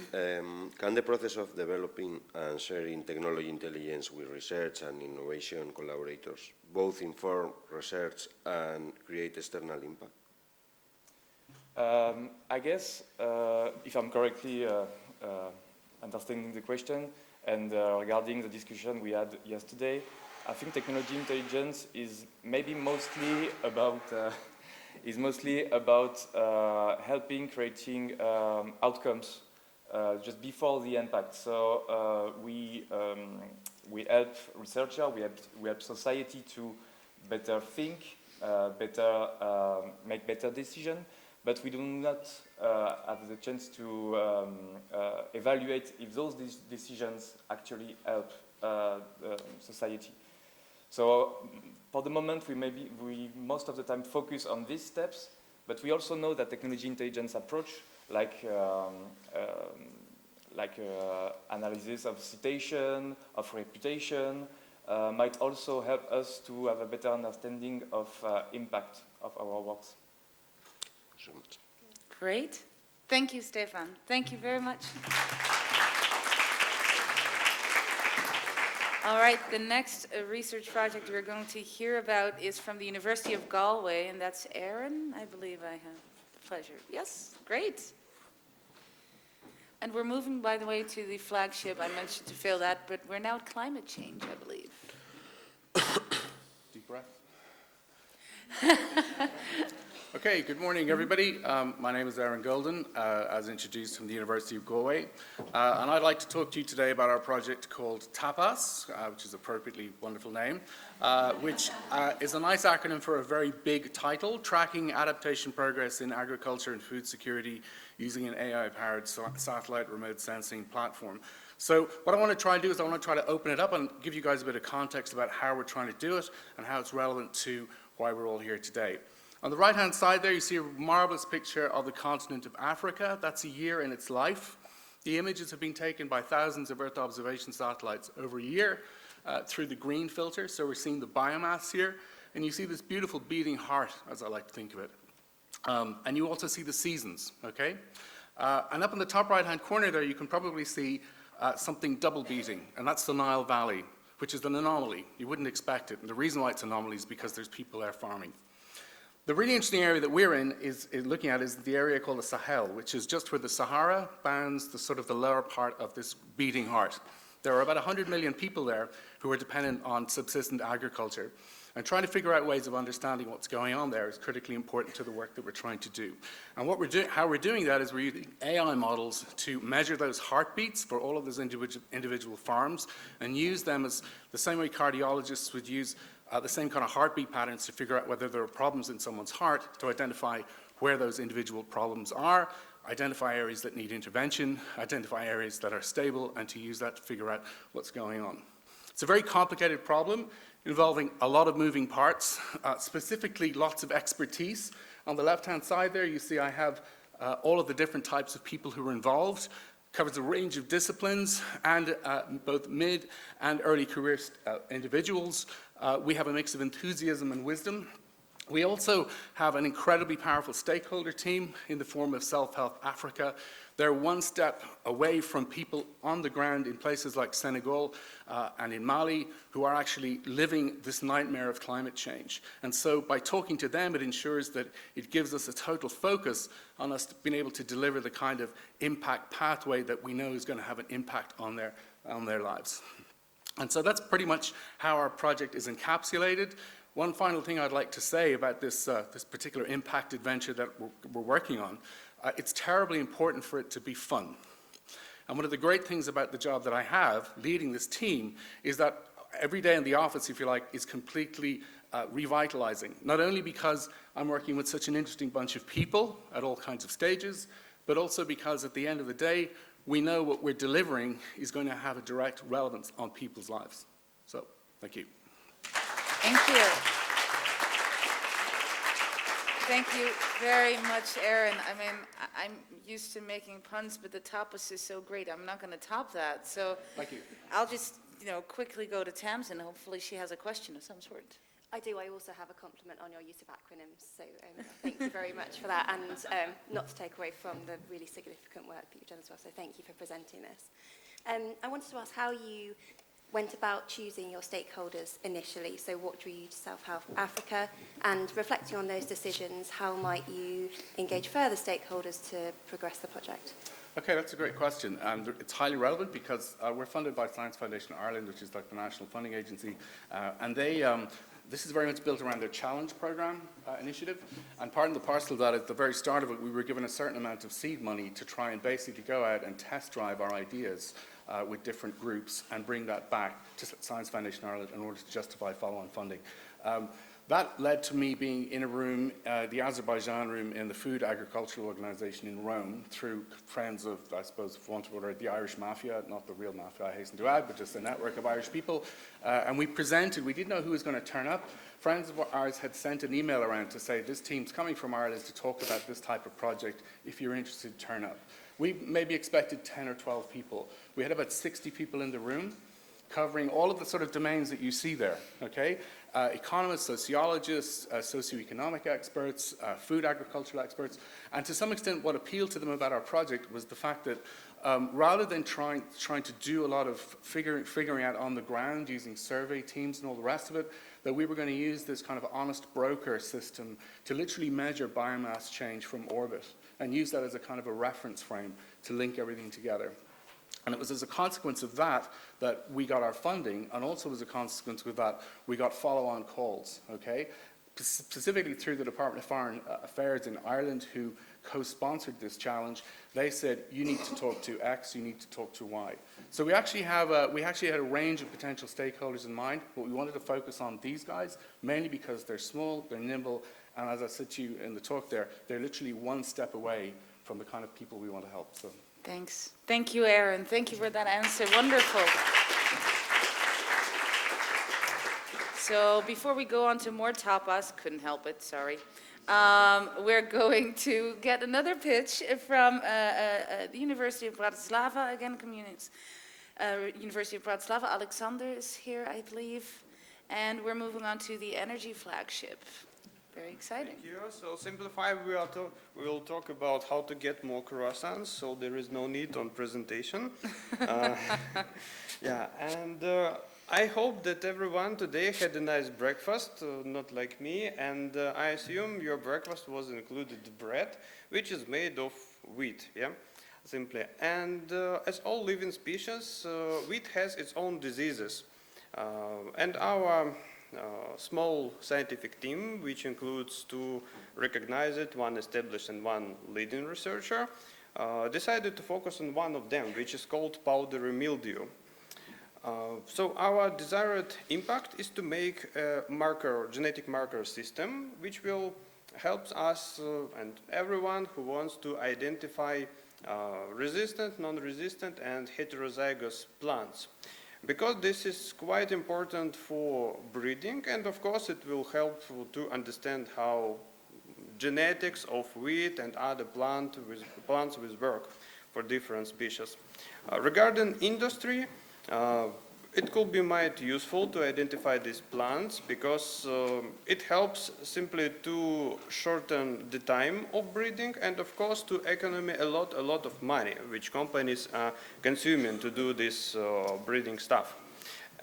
can the process of developing and sharing technology intelligence with research and innovation collaborators both inform research and create external impact? I guess, if I'm correctly understanding the question, and regarding the discussion we had yesterday, I think technology intelligence is maybe mostly about helping creating outcomes just before the impact. So we help researchers, we help society to better think, make better decisions. But we do not have the chance to evaluate if those decisions actually help society. So for the moment, we most of the time focus on these steps, but we also know that technology intelligence approach, like analysis of citation, of reputation, might also help us to have a better understanding of impact of our works. Great. Thank you, Stefan. Thank you very much. All right, the next research project we're going to hear about is from the University of Galway, and that's Erin. I believe I have the pleasure. Yes, great. And we're moving, by the way, to the flagship. I mentioned to Phil that, but we're now at climate change, I believe. Deep breath. Okay, good morning, everybody. My name is Aaron Golden, as introduced from the University of Galway. And I'd like to talk to you today about our project called TAPAS, which is an appropriately wonderful name, which is a nice acronym for a very big title, Tracking Adaptation Progress in Agriculture and Food Security Using an AI-Powered Satellite Remote Sensing Platform. So what I want to try and do is I want to try to open it up and give you guys a bit of context about how we're trying to do it and how it's relevant to why we're all here today. On the right-hand side there, you see a marvelous picture of the continent of Africa. That's a year in its life. The images have been taken by thousands of Earth observation satellites over a year through the green filter. So we're seeing the biomass here. And you see this beautiful beating heart, as I like to think of it. And you also see the seasons, okay? And up in the top right-hand corner there, you can probably see something double beating. And that's the Nile Valley, which is an anomaly. You wouldn't expect it. And the reason why it's an anomaly is because there's people there farming. The really interesting area that we're in is looking at is the area called the Sahel, which is just where the Sahara bounds the sort of the lower part of this beating heart. There are about 100 million people there who are dependent on subsistent agriculture. And trying to figure out ways of understanding what's going on there is critically important to the work that we're trying to do. And how we're doing that is we're using AI models to measure those heartbeats for all of those individual farms and use them as the same way cardiologists would use the same kind of heartbeat patterns to figure out whether there are problems in someone's heart, to identify where those individual problems are, identify areas that need intervention, identify areas that are stable, and to use that to figure out what's going on. It's a very complicated problem involving a lot of moving parts, specifically lots of expertise. On the left-hand side there, you see I have all of the different types of people who are involved. Covers a range of disciplines and both mid and early career individuals. We have a mix of enthusiasm and wisdom. We also have an incredibly powerful stakeholder team in the form of Self-Help Africa. They're one step away from people on the ground in places like Senegal and in Mali who are actually living this nightmare of climate change. And so by talking to them, it ensures that it gives us a total focus on us being able to deliver the kind of impact pathway that we know is going to have an impact on their lives. And so that's pretty much how our project is encapsulated. One final thing I'd like to say about this particular impact adventure that we're working on, it's terribly important for it to be fun. And one of the great things about the job that I have, leading this team, is that every day in the office, if you like, is completely revitalizing. Not only because I'm working with such an interesting bunch of people at all kinds of stages, but also because at the end of the day, we know what we're delivering is going to have a direct relevance on people's lives. So, thank you. Thank you. Thank you very much, Aaron. I mean, I'm used to making puns, but the tapas is so great. I'm not going to top that. So thank you. I'll just, quickly go to Tamsin. Hopefully she has a question of some sort. I do. I also have a compliment on your use of acronyms, so thank you very much for that, and not to take away from the really significant work that you've done as well, so thank you for presenting this. I wanted to ask how you went about choosing your stakeholders initially, so what drew you to Self-Help Africa, and reflecting on those decisions, how might you engage further stakeholders to progress the project? Okay, that's a great question, and it's highly relevant because we're funded by Science Foundation Ireland, which is like the national funding agency, and they this is very much built around their challenge program initiative, and part and parcel of that, at the very start of it, we were given a certain amount of seed money to try and basically go out and test drive our ideas with different groups and bring that back to Science Foundation Ireland in order to justify follow-on funding. That led to me being in a room, the Azerbaijan room in the Food Agricultural Organization in Rome, through friends of, I suppose, for want of a word, the Irish mafia, not the real mafia, I hasten to add, but just a network of Irish people. And we presented, we didn't know who was going to turn up. Friends of ours had sent an email around to say, this team's coming from Ireland to talk about this type of project. If you're interested, turn up. We maybe expected 10 or 12 people. We had about 60 people in the room, covering all of the sort of domains that you see there, okay? Economists, sociologists, socioeconomic experts, food agricultural experts, and to some extent what appealed to them about our project was the fact that rather than trying to do a lot of figuring out on the ground using survey teams and all the rest of it, that we were going to use this kind of honest broker system to literally measure biomass change from orbit and use that as a kind of a reference frame to link everything together. And it was as a consequence of that that we got our funding, and also as a consequence of that, we got follow-on calls, okay? specifically through the Department of Foreign Affairs in Ireland, who co-sponsored this challenge. They said, you need to talk to X, you need to talk to Y. So we actually had a range of potential stakeholders in mind, but we wanted to focus on these guys, mainly because they're small, they're nimble, and as I said to you in the talk there, they're literally one step away from the kind of people we want to help. So. Thanks. Thank you, Aaron. Thank you for that answer. Wonderful. So before we go on to more tapas, couldn't help it, sorry. We're going to get another pitch from the University of Bratislava, again, University of Bratislava. Alexander is here, I believe. And we're moving on to the energy flagship. Very exciting. Thank you. So Simplify, we will talk about how to get more croissants, so there is no need on presentation. Yeah, and I hope that everyone today had a nice breakfast, not like me, and I assume your breakfast was included bread, which is made of wheat, yeah, simply. And as all living species, wheat has its own diseases. And our small scientific team, which includes two recognized, one established and one leading researcher, decided to focus on one of them, which is called powdery mildew. So our desired impact is to make a genetic marker system, which will help us and everyone who wants to identify resistant, non-resistant, and heterozygous plants. Because this is quite important for breeding, and of course it will help to understand how genetics of wheat and other plants will work for different species. Regarding industry, it could be might useful to identify these plants because it helps simply to shorten the time of breeding and of course to economy a lot of money which companies are consuming to do this breeding stuff.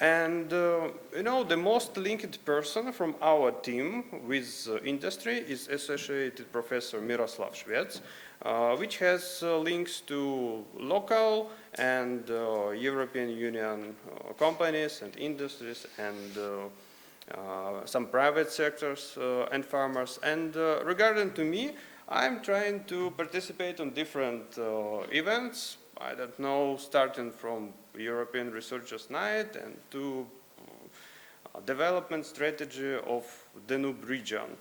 And you know, the most linked person from our team with industry is Associated Professor Miroslav Švec, which has links to local and European Union companies and industries and some private sectors and farmers. And regarding to me, I'm trying to participate on different events. I don't know, starting from European Researchers' Night and to development strategy of Danube region.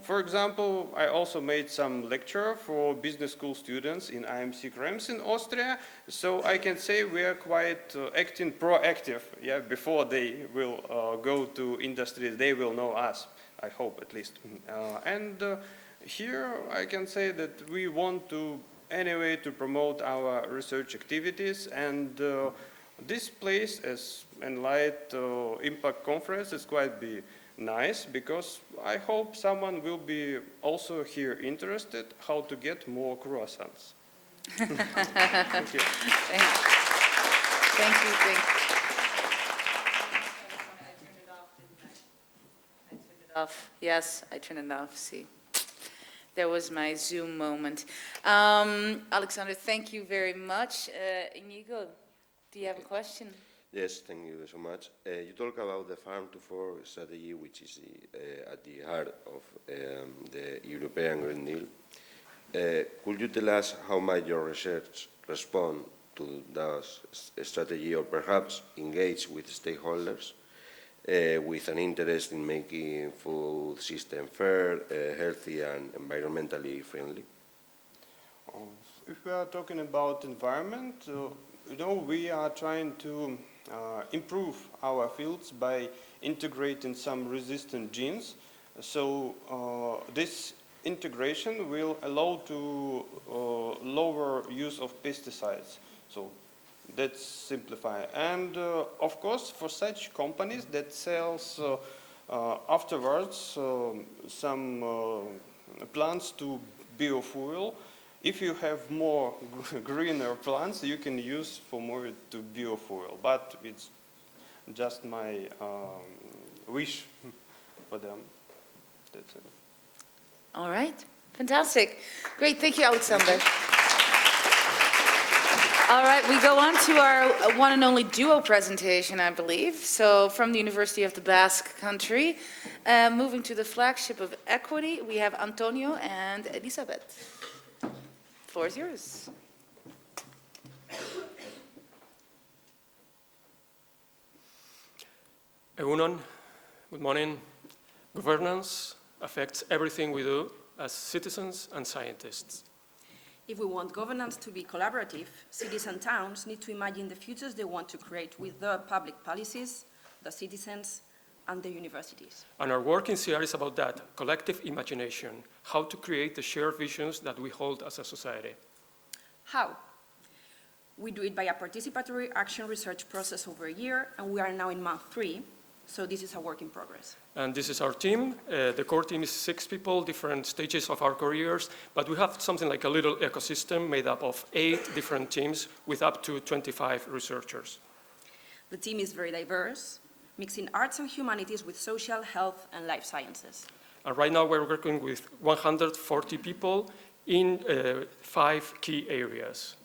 For example, I also made some lecture for business school students in IMC Krems in Austria, so I can say we are quite acting proactive. Yeah, before they will go to industry, they will know us, I hope at least. And here I can say that we want to anyway to promote our research activities, and this place as ENLIGHT Impact Conference is quite nice because I hope someone will be also here interested how to get more croissants. Thank you. Thank you. I turned it off. Yes, I turned it off. See. There was my Zoom moment. Alexander, thank you very much. Inigo, do you have a question? Yes, thank you so much. You talk about the farm to fork strategy, which is at the heart of the European Green Deal. Could you tell us how might your research respond to that strategy, or perhaps engage with stakeholders with an interest in making food system fair, healthy, and environmentally friendly? If we are talking about environment, you know, we are trying to improve our fields by integrating some resistant genes. So this integration will allow to lower use of pesticides. So that's simplify. And of course, for such companies that sells afterwards some plants to biofuel, if you have more greener plants, you can use for more to biofuel. But it's just my wish for them. That's it. All right. Fantastic. Great. Thank you, Alexander. All right, we go on to our one and only duo presentation, I believe. So from the University of the Basque Country, moving to the flagship of equity, we have Antonio and Elisabeth. The floor is yours. Egunon, good morning. Governance affects everything we do as citizens and scientists. If we want governance to be collaborative, cities and towns need to imagine the futures they want to create with their public policies, the citizens, and the universities. And our work in CR is about that, collective imagination, how to create the shared visions that we hold as a society. How? We do it by a participatory action research process over a year, and we are now in month 3, so this is a work in progress. And this is our team. The core team is 6 people, different stages of our careers, but we have something like a little ecosystem made up of 8 different teams with up to 25 researchers. The team is very diverse, mixing arts and humanities with social, health, and life sciences. And right now we're working with 140 people in 5 key areas.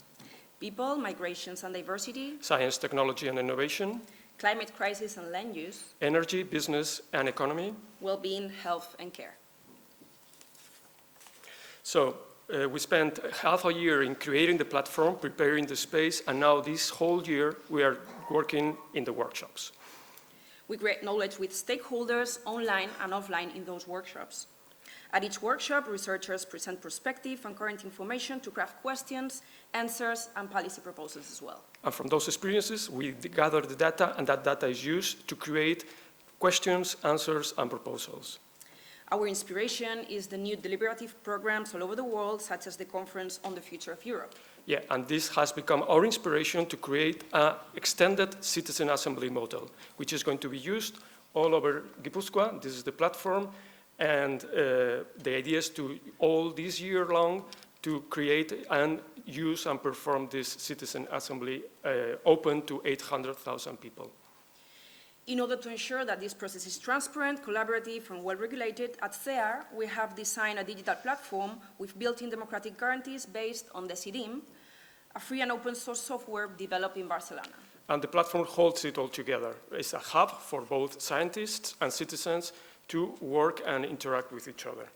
People, migrations and diversity, Science, technology and innovation, climate crisis and land use, energy, business and economy. well-being, health, and care. So we spent half a year in creating the platform, preparing the space, and now this whole year we are working in the workshops. We create knowledge with stakeholders online and offline in those workshops. At each workshop, researchers present perspective and current information to craft questions, answers, and policy proposals as well. And from those experiences, we gather the data, and that data is used to create questions, answers, and proposals. Our inspiration is the new deliberative programs all over the world, such as the Conference on the Future of Europe. Yeah, and this has become our inspiration to create an extended citizen assembly model, which is going to be used all over Gipuzkoa. This is the platform, and the idea is to, all this year long, to create and use and perform this citizen assembly open to 800,000 people. In order to ensure that this process is transparent, collaborative, and well-regulated, at CEAR, we have designed a digital platform with built-in democratic guarantees based on the CIDIM, a free and open source software developed in Barcelona. And the platform holds it all together. It's a hub for both scientists and citizens to work and interact with each other.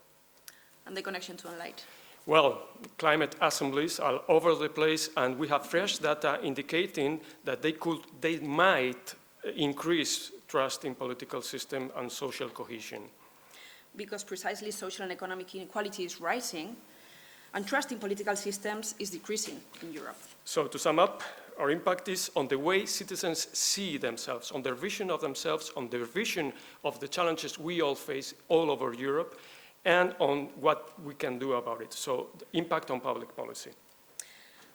And the connection to ENLIGHT. Well, climate assemblies are all over the place, and we have fresh data indicating that they might increase trust in political system and social cohesion. Because precisely social and economic inequality is rising, and trust in political systems is decreasing in Europe. So to sum up, our impact is on the way citizens see themselves, on their vision of themselves, on their vision of the challenges we all face all over Europe, and on what we can do about it. So the impact on public policy.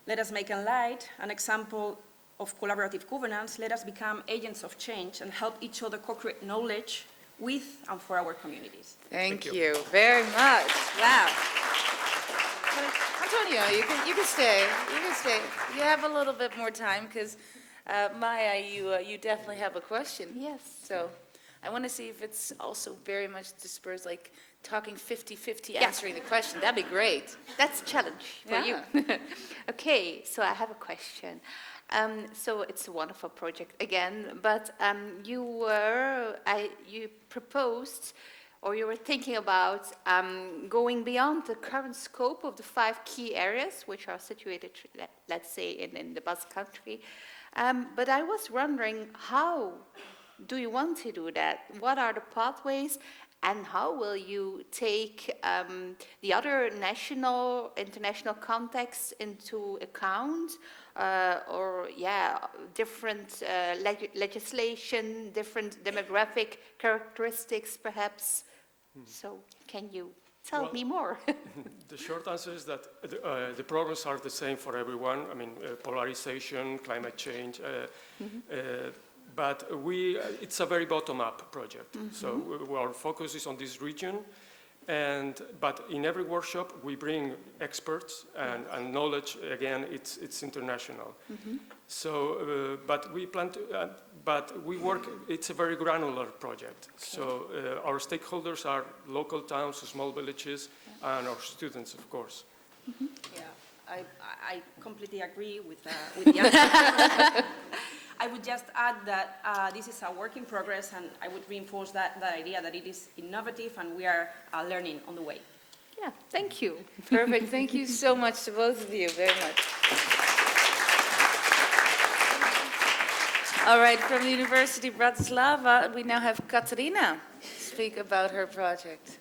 Let us make ENLIGHT an example of collaborative governance. Let us become agents of change and help each other co-create knowledge with and for our communities. Thank you very much. Wow. Antonio, you can stay. You can stay. You have a little bit more time because Maya, you definitely have a question. Yes. So I want to see if it's also very much dispersed, like talking 50-50, answering the question. That'd be great. That's a challenge for you. Okay, so I have a question. So it's a wonderful project again, but you proposed, or you were thinking about going beyond the current scope of the 5 key areas, which are situated, let's say, in the Basque Country. But I was wondering, how do you want to do that? What are the pathways? And how will you take the other national, international contexts into account? Different legislation, different demographic characteristics, perhaps. So can you tell me more? The short answer is that the problems are the same for everyone. I mean, polarization, climate change, but it's a very bottom-up project. So our focus is on this region, but in every workshop we bring experts and knowledge. Again, it's international. So, but we plan to, but we work. It's a very granular project. So our stakeholders are local towns, small villages, and our students, of course. Yeah. I completely agree with the answer. I would just add that this is a work in progress, and I would reinforce that idea that it is innovative and we are learning on the way. Yeah, thank you. Perfect. Thank you so much to both of you, very much. All right, from the University of Bratislava, we now have Katarina speak about her project.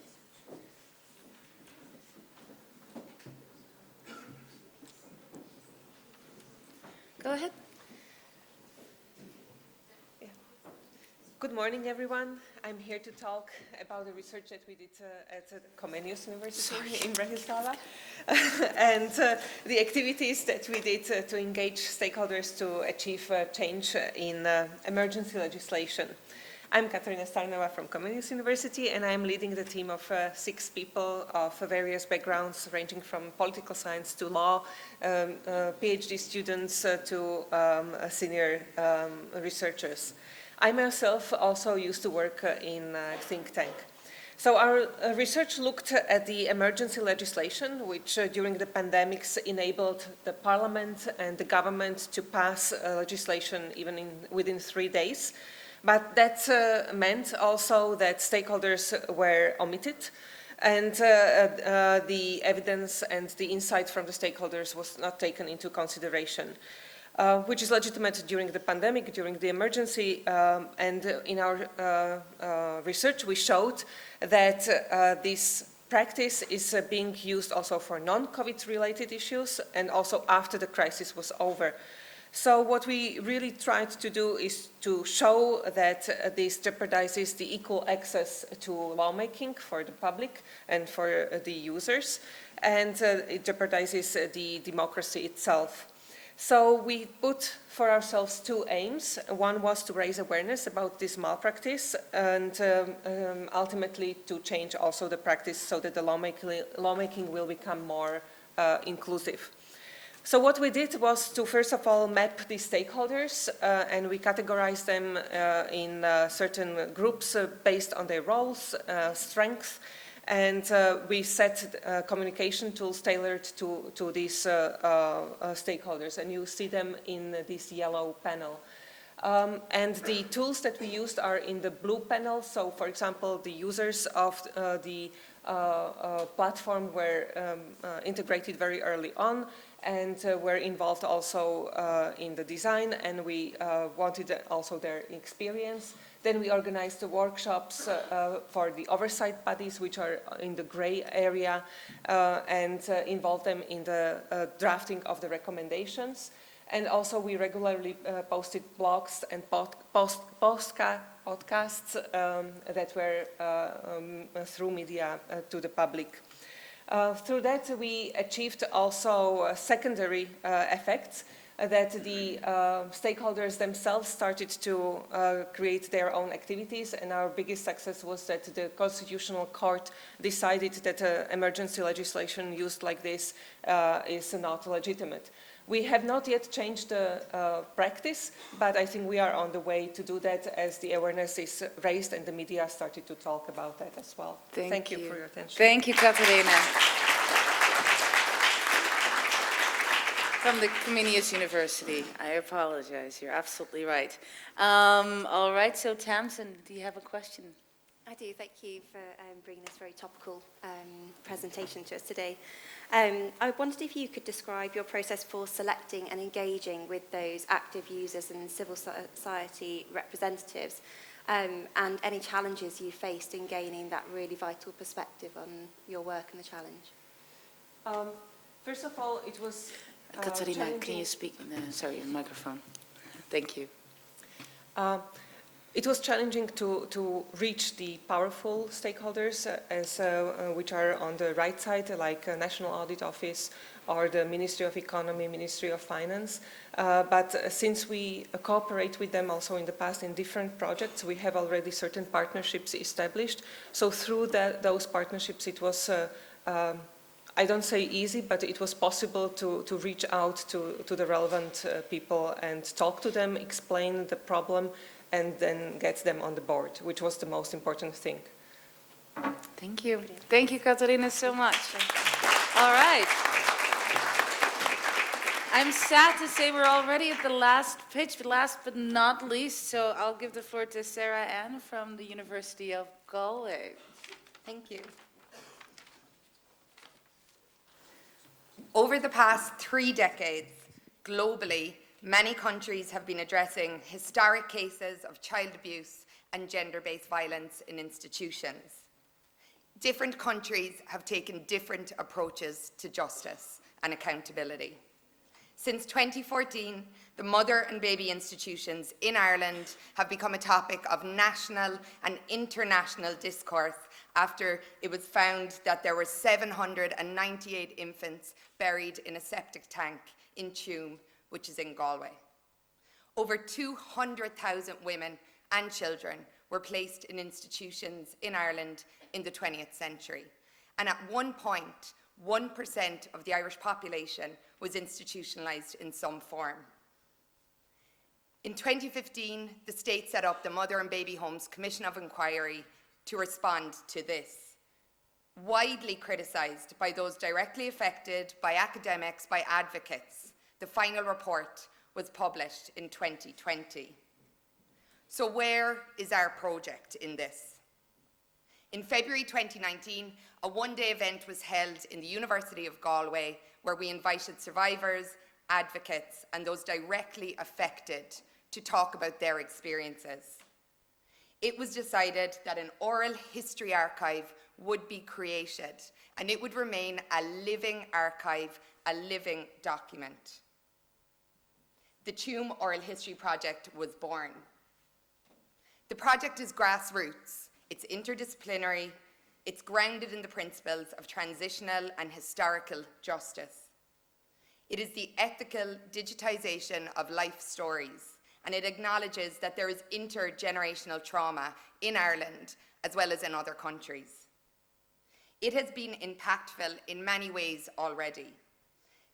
Go ahead. Good morning, everyone. I'm here to talk about the research that we did at Comenius University in Bratislava and the activities that we did to engage stakeholders to achieve change in emergency legislation. I'm Katarina Starnova from Comenius University, and I'm leading the team of 6 people of various backgrounds, ranging from political science to law, PhD students to senior researchers. I myself also used to work in a think tank. So our research looked at the emergency legislation, which during the pandemics enabled the parliament and the government to pass legislation even within 3 days. But that meant also that stakeholders were omitted, and the evidence and the insight from the stakeholders was not taken into consideration. Which is legitimate during the pandemic, during the emergency, and in our research we showed that this practice is being used also for non-COVID related issues and also after the crisis was over. So what we really tried to do is to show that this jeopardizes the equal access to lawmaking for the public and for the users, and it jeopardizes the democracy itself. So we put for ourselves 2 aims. One was to raise awareness about this malpractice and ultimately to change also the practice so that the lawmaking will become more inclusive. So what we did was to first of all map the stakeholders and we categorized them in certain groups based on their roles, strengths, and we set communication tools tailored to these stakeholders, and you see them in this yellow panel. And the tools that we used are in the blue panel. So, for example, the users of the platform were integrated very early on and were involved also in the design, and we wanted also their experience. Then we organized the workshops for the oversight bodies, which are in the gray area, and involved them in the drafting of the recommendations. And also we regularly posted blogs and podcasts that were through media to the public. Through that we achieved also secondary effects, that the stakeholders themselves started to create their own activities, and our biggest success was that the Constitutional Court decided that emergency legislation used like this is not legitimate. We have not yet changed the practice, but I think we are on the way to do that as the awareness is raised and the media started to talk about that as well. Thank you for your attention. Thank you, Katarina. From the Comenius University. I apologize, you're absolutely right. All right, so Tamsin, do you have a question? I do. Thank you for bringing this very topical presentation to us today. I wondered if you could describe your process for selecting and engaging with those active users and civil society representatives, and any challenges you faced in gaining that really vital perspective on your work and the challenge. First of all, it was Katarina, can you speak in the microphone? Thank you. It was challenging to reach the powerful stakeholders, which are on the right side, like National Audit Office or the Ministry of Economy, Ministry of Finance. But since we cooperate with them also in the past in different projects, we have already certain partnerships established. So through those partnerships, it was I don't say easy, but it was possible to reach out to the relevant people and talk to them, explain the problem, and then get them on the board, which was the most important thing. Thank you. Thank you, Katarina, so much. All right. I'm sad to say we're already at the last pitch, but last but not least, so I'll give the floor to Sarah Ann from the University of Galway. Thank you. Over the past 3 decades, globally, many countries have been addressing historic cases of child abuse and gender-based violence in institutions. Different countries have taken different approaches to justice and accountability. Since 2014, the mother and baby institutions in Ireland have become a topic of national and international discourse after it was found that there were 798 infants buried in a septic tank in Tuam, which is in Galway. Over 200,000 women and children were placed in institutions in Ireland in the 20th century. And at one point, 1% of the Irish population was institutionalised in some form. In 2015, the state set up the Mother and Baby Homes Commission of Inquiry to respond to this. Widely criticised by those directly affected, by academics, by advocates, the final report was published in 2020. So where is our project in this? In February 2019, a one-day event was held in the University of Galway where we invited survivors, advocates, and those directly affected to talk about their experiences. It was decided that an oral history archive would be created, and it would remain a living archive, a living document. The Tuam Oral History Project was born. The project is grassroots, it's interdisciplinary, it's grounded in the principles of transitional and historical justice. It is the ethical digitisation of life stories, and it acknowledges that there is intergenerational trauma in Ireland as well as in other countries. It has been impactful in many ways already.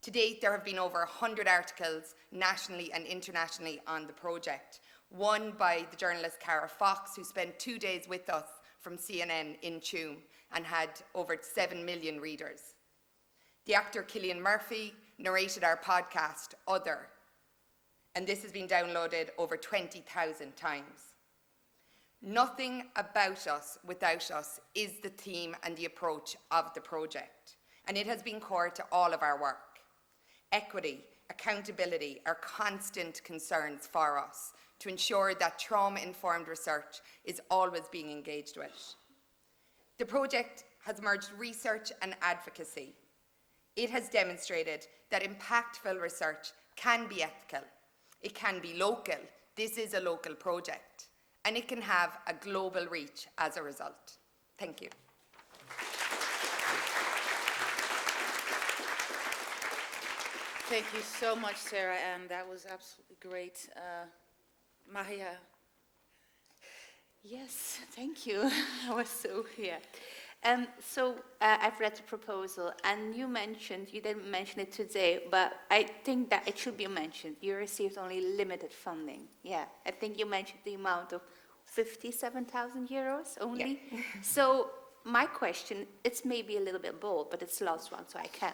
To date, there have been over 100 articles nationally and internationally on the project, one by the journalist Cara Fox, who spent 2 days with us from CNN in Tuam and had over 7 million readers. The actor Cillian Murphy narrated our podcast, Other, and this has been downloaded over 20,000 times. Nothing about us without us is the theme and the approach of the project, and it has been core to all of our work. Equity, accountability are constant concerns for us to ensure that trauma-informed research is always being engaged with. The project has merged research and advocacy. It has demonstrated that impactful research can be ethical, it can be local, this is a local project, and it can have a global reach as a result. Thank you. Thank you so much, Sarah Ann. That was absolutely great. Maria. Yes, thank you. I was so, yeah. I've read the proposal, and you didn't mention it today, but I think that it should be mentioned. You received only limited funding. Yeah, I think you mentioned the amount of 57,000 euros only. Yeah. So my question, it's maybe a little bit bold, but it's the last one, so I can.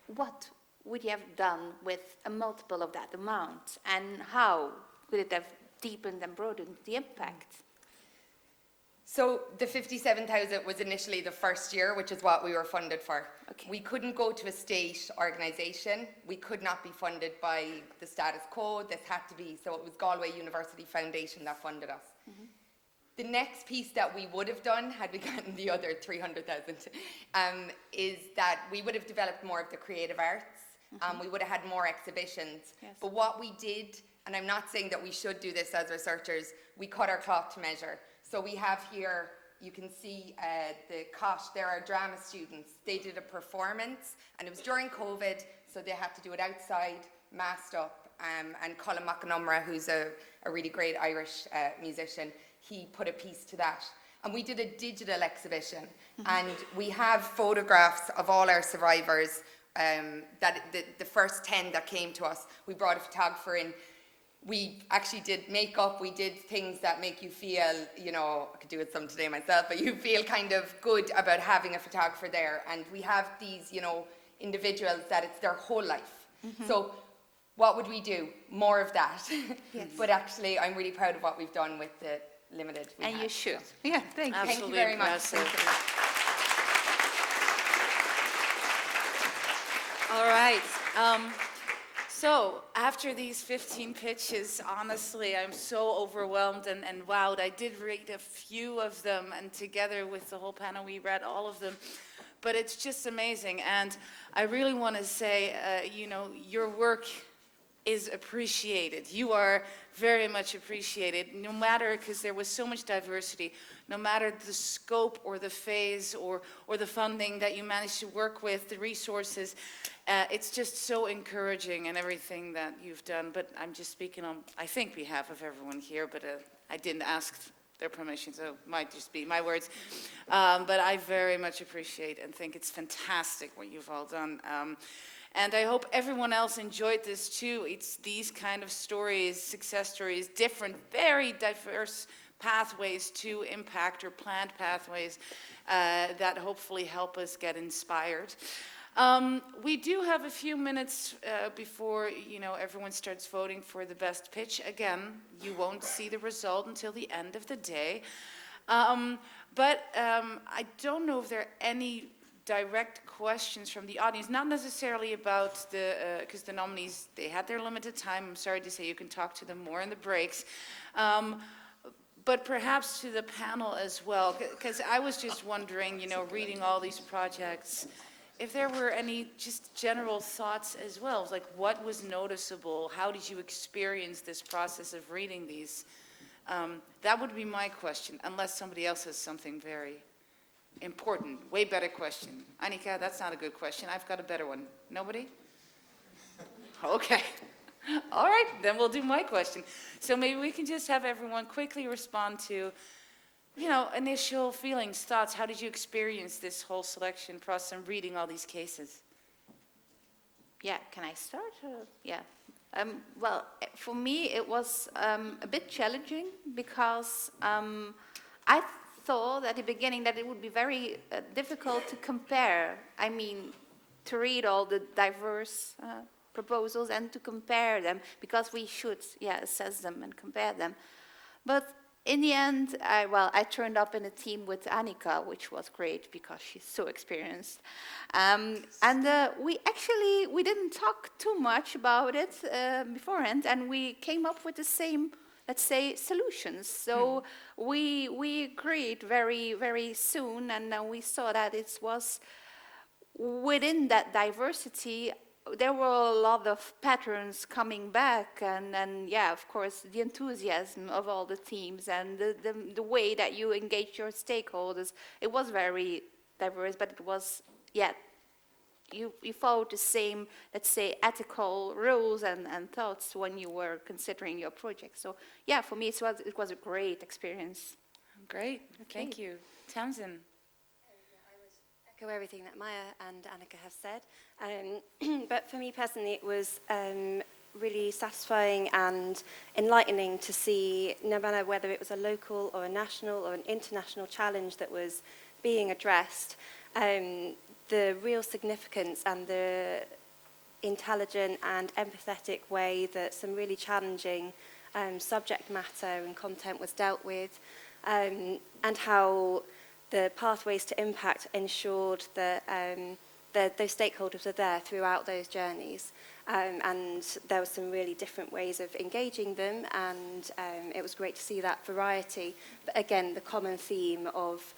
What would you have done with a multiple of that amount, and how would it have deepened and broadened the impact? So the 57,000 was initially the first year, which is what we were funded for. Okay. We couldn't go to a state organisation. We could not be funded by the status quo. This had to be, so it was Galway University Foundation that funded us. Mm-hmm. The next piece that we would have done, had we gotten the other 300,000, is that we would have developed more of the creative arts. We would have had more exhibitions. Yes. But what we did, and I'm not saying that we should do this as researchers, we cut our cloth to measure. So we have here, you can see the COT, there are drama students. They did a performance, and it was during COVID, so they had to do it outside, masked up. And Colin McAnumra, who's a really great Irish musician, he put a piece to that. And we did a digital exhibition, and we have photographs of all our survivors. That the first 10 that came to us, we brought a photographer in. We actually did makeup, we did things that make you feel, you know, I could do it some today myself, but you feel kind of good about having a photographer there. And we have these, you know, individuals that it's their whole life. So what would we do? More of that. Yes. But actually, I'm really proud of what we've done with the limited we And had. you should. Yeah, thank you. Thank you Absolutely very much. impressive. Thank you. All right. So after these 15 pitches, honestly, I'm so overwhelmed and wowed. I did read a few of them, and together with the whole panel, we read all of them. But it's just amazing. And I really want to say, you know, your work is appreciated. You are very much appreciated, no matter, because there was so much diversity, no matter the scope or the phase or the funding that you managed to work with, the resources. It's just so encouraging in everything that you've done. But I'm just speaking on, I think, behalf of everyone here, but I didn't ask their permission, so it might just be my words. But I very much appreciate and think it's fantastic what you've all done. And I hope everyone else enjoyed this too. It's these kind of stories, success stories, different, very diverse pathways to impact or planned pathways that hopefully help us get inspired. We do have a few minutes before, you know, everyone starts voting for the best pitch. Again, you won't see the result until the end of the day. But I don't know if there are any direct questions from the audience, not necessarily about the, because the nominees, they had their limited time. I'm sorry to say you can talk to them more in the breaks. But perhaps to the panel as well, because I was just wondering, you know, reading all these projects, if there were any just general thoughts as well, like what was noticeable, how did you experience this process of reading these? That would be my question, unless somebody else has something very important, way better question. Annika, that's not a good question. I've got a better one. Nobody? Okay. All right, then we'll do my question. So maybe we can just have everyone quickly respond to, you know, initial feelings, thoughts. How did you experience this whole selection process and reading all these cases? Yeah, can I start? Yeah. Well, for me, it was a bit challenging because I thought at the beginning that it would be very difficult to compare. I mean, to read all the diverse proposals and to compare them, because we should, assess them and compare them. But in the end, I turned up in a team with Annika, which was great because she's so experienced. And we didn't talk too much about it beforehand, and we came up with the same, let's say, solutions. So we agreed very, very soon, and we saw that it was within that diversity. There were a lot of patterns coming back, and yeah, of course, the enthusiasm of all the teams and the way that you engage your stakeholders. It was very diverse, but it was, you followed the same, let's say, ethical rules and thoughts when you were considering your project. So yeah, for me, it was a great experience. Great, thank you. Townsend. Echo everything that Maya and Annika have said. But for me personally, it was really satisfying and enlightening to see, no matter whether it was a local or a national or an international challenge that was being addressed, the real significance and the intelligent and empathetic way that some really challenging subject matter and content was dealt with, and how the pathways to impact ensured that those stakeholders are there throughout those journeys. And there were some really different ways of engaging them, and it was great to see that variety. But again, the common theme of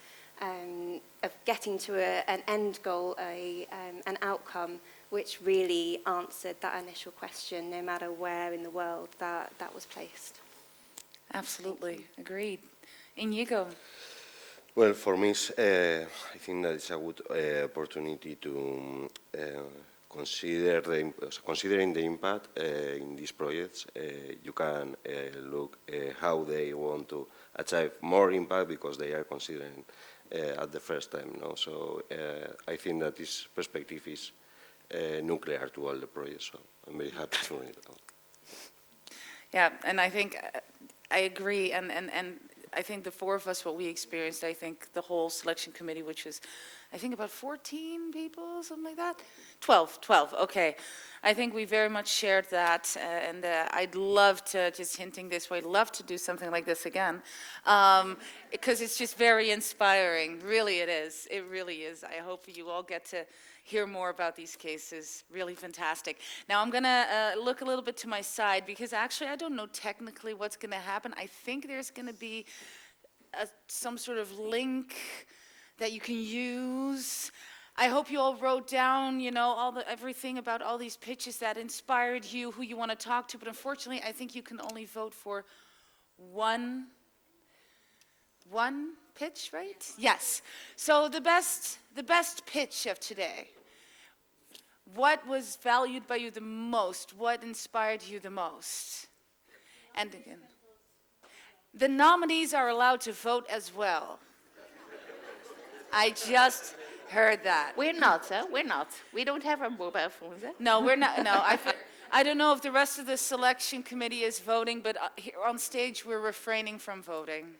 getting to an end goal, an outcome, which really answered that initial question, no matter where in the world that was placed. Absolutely, agreed. Inigo. Well, for me, I think that it's a good opportunity to considering the impact in these projects. You can look how they want to achieve more impact because they are considering at the first time. No? So I think that this perspective is nuclear to all the projects. So I'm very happy to read it all. Yeah, and I think I agree, and I think the four of us, what we experienced, I think the whole selection committee, which was, I think about 14 people, something like that? 12, okay. I think we very much shared that, and I'd love to, just hinting this way, love to do something like this again, because it's just very inspiring. Really it is. It really is. I hope you all get to hear more about these cases. Really fantastic. Now I'm going to look a little bit to my side, because actually I don't know technically what's going to happen. I think there's going to be some sort of link that you can use. I hope you all wrote down, you know, everything about all these pitches that inspired you, who you want to talk to, but unfortunately I think you can only vote for one pitch, right? Yes. So the best pitch of today. What was valued by you the most? What inspired you the most? And again, the nominees are allowed to vote as well. I just heard that. We're not, huh? We're not. We don't have our mobile phones, huh? No, we're not. No, I don't know if the rest of the selection committee is voting, but here on stage we're refraining from voting.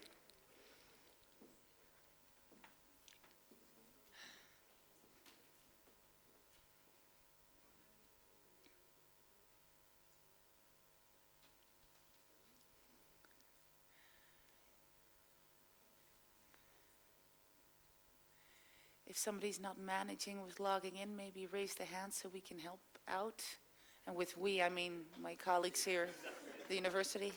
If somebody's not managing with logging in, maybe raise the hand so we can help out. And with we, I mean my colleagues here at the university.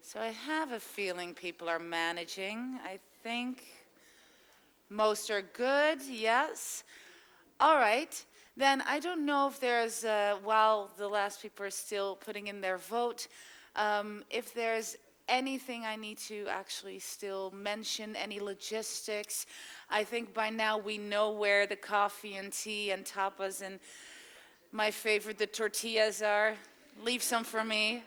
So I have a feeling people are managing. I think most are good, yes. All right, then I don't know if there's, while the last people are still putting in their vote, if there's anything I need to actually still mention, any logistics. I think by now we know where the coffee and tea and tapas and my favorite, the tortillas are. Leave some for me.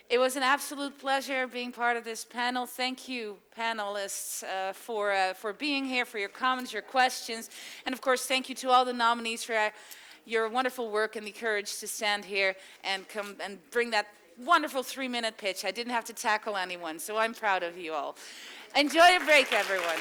It was an absolute pleasure being part of this panel. Thank you, panelists, for being here, for your comments, your questions. And of course, thank you to all the nominees for your wonderful work and the courage to stand here and come and bring that wonderful 3-minute pitch. I didn't have to tackle anyone, so I'm proud of you all. Enjoy a break, everyone.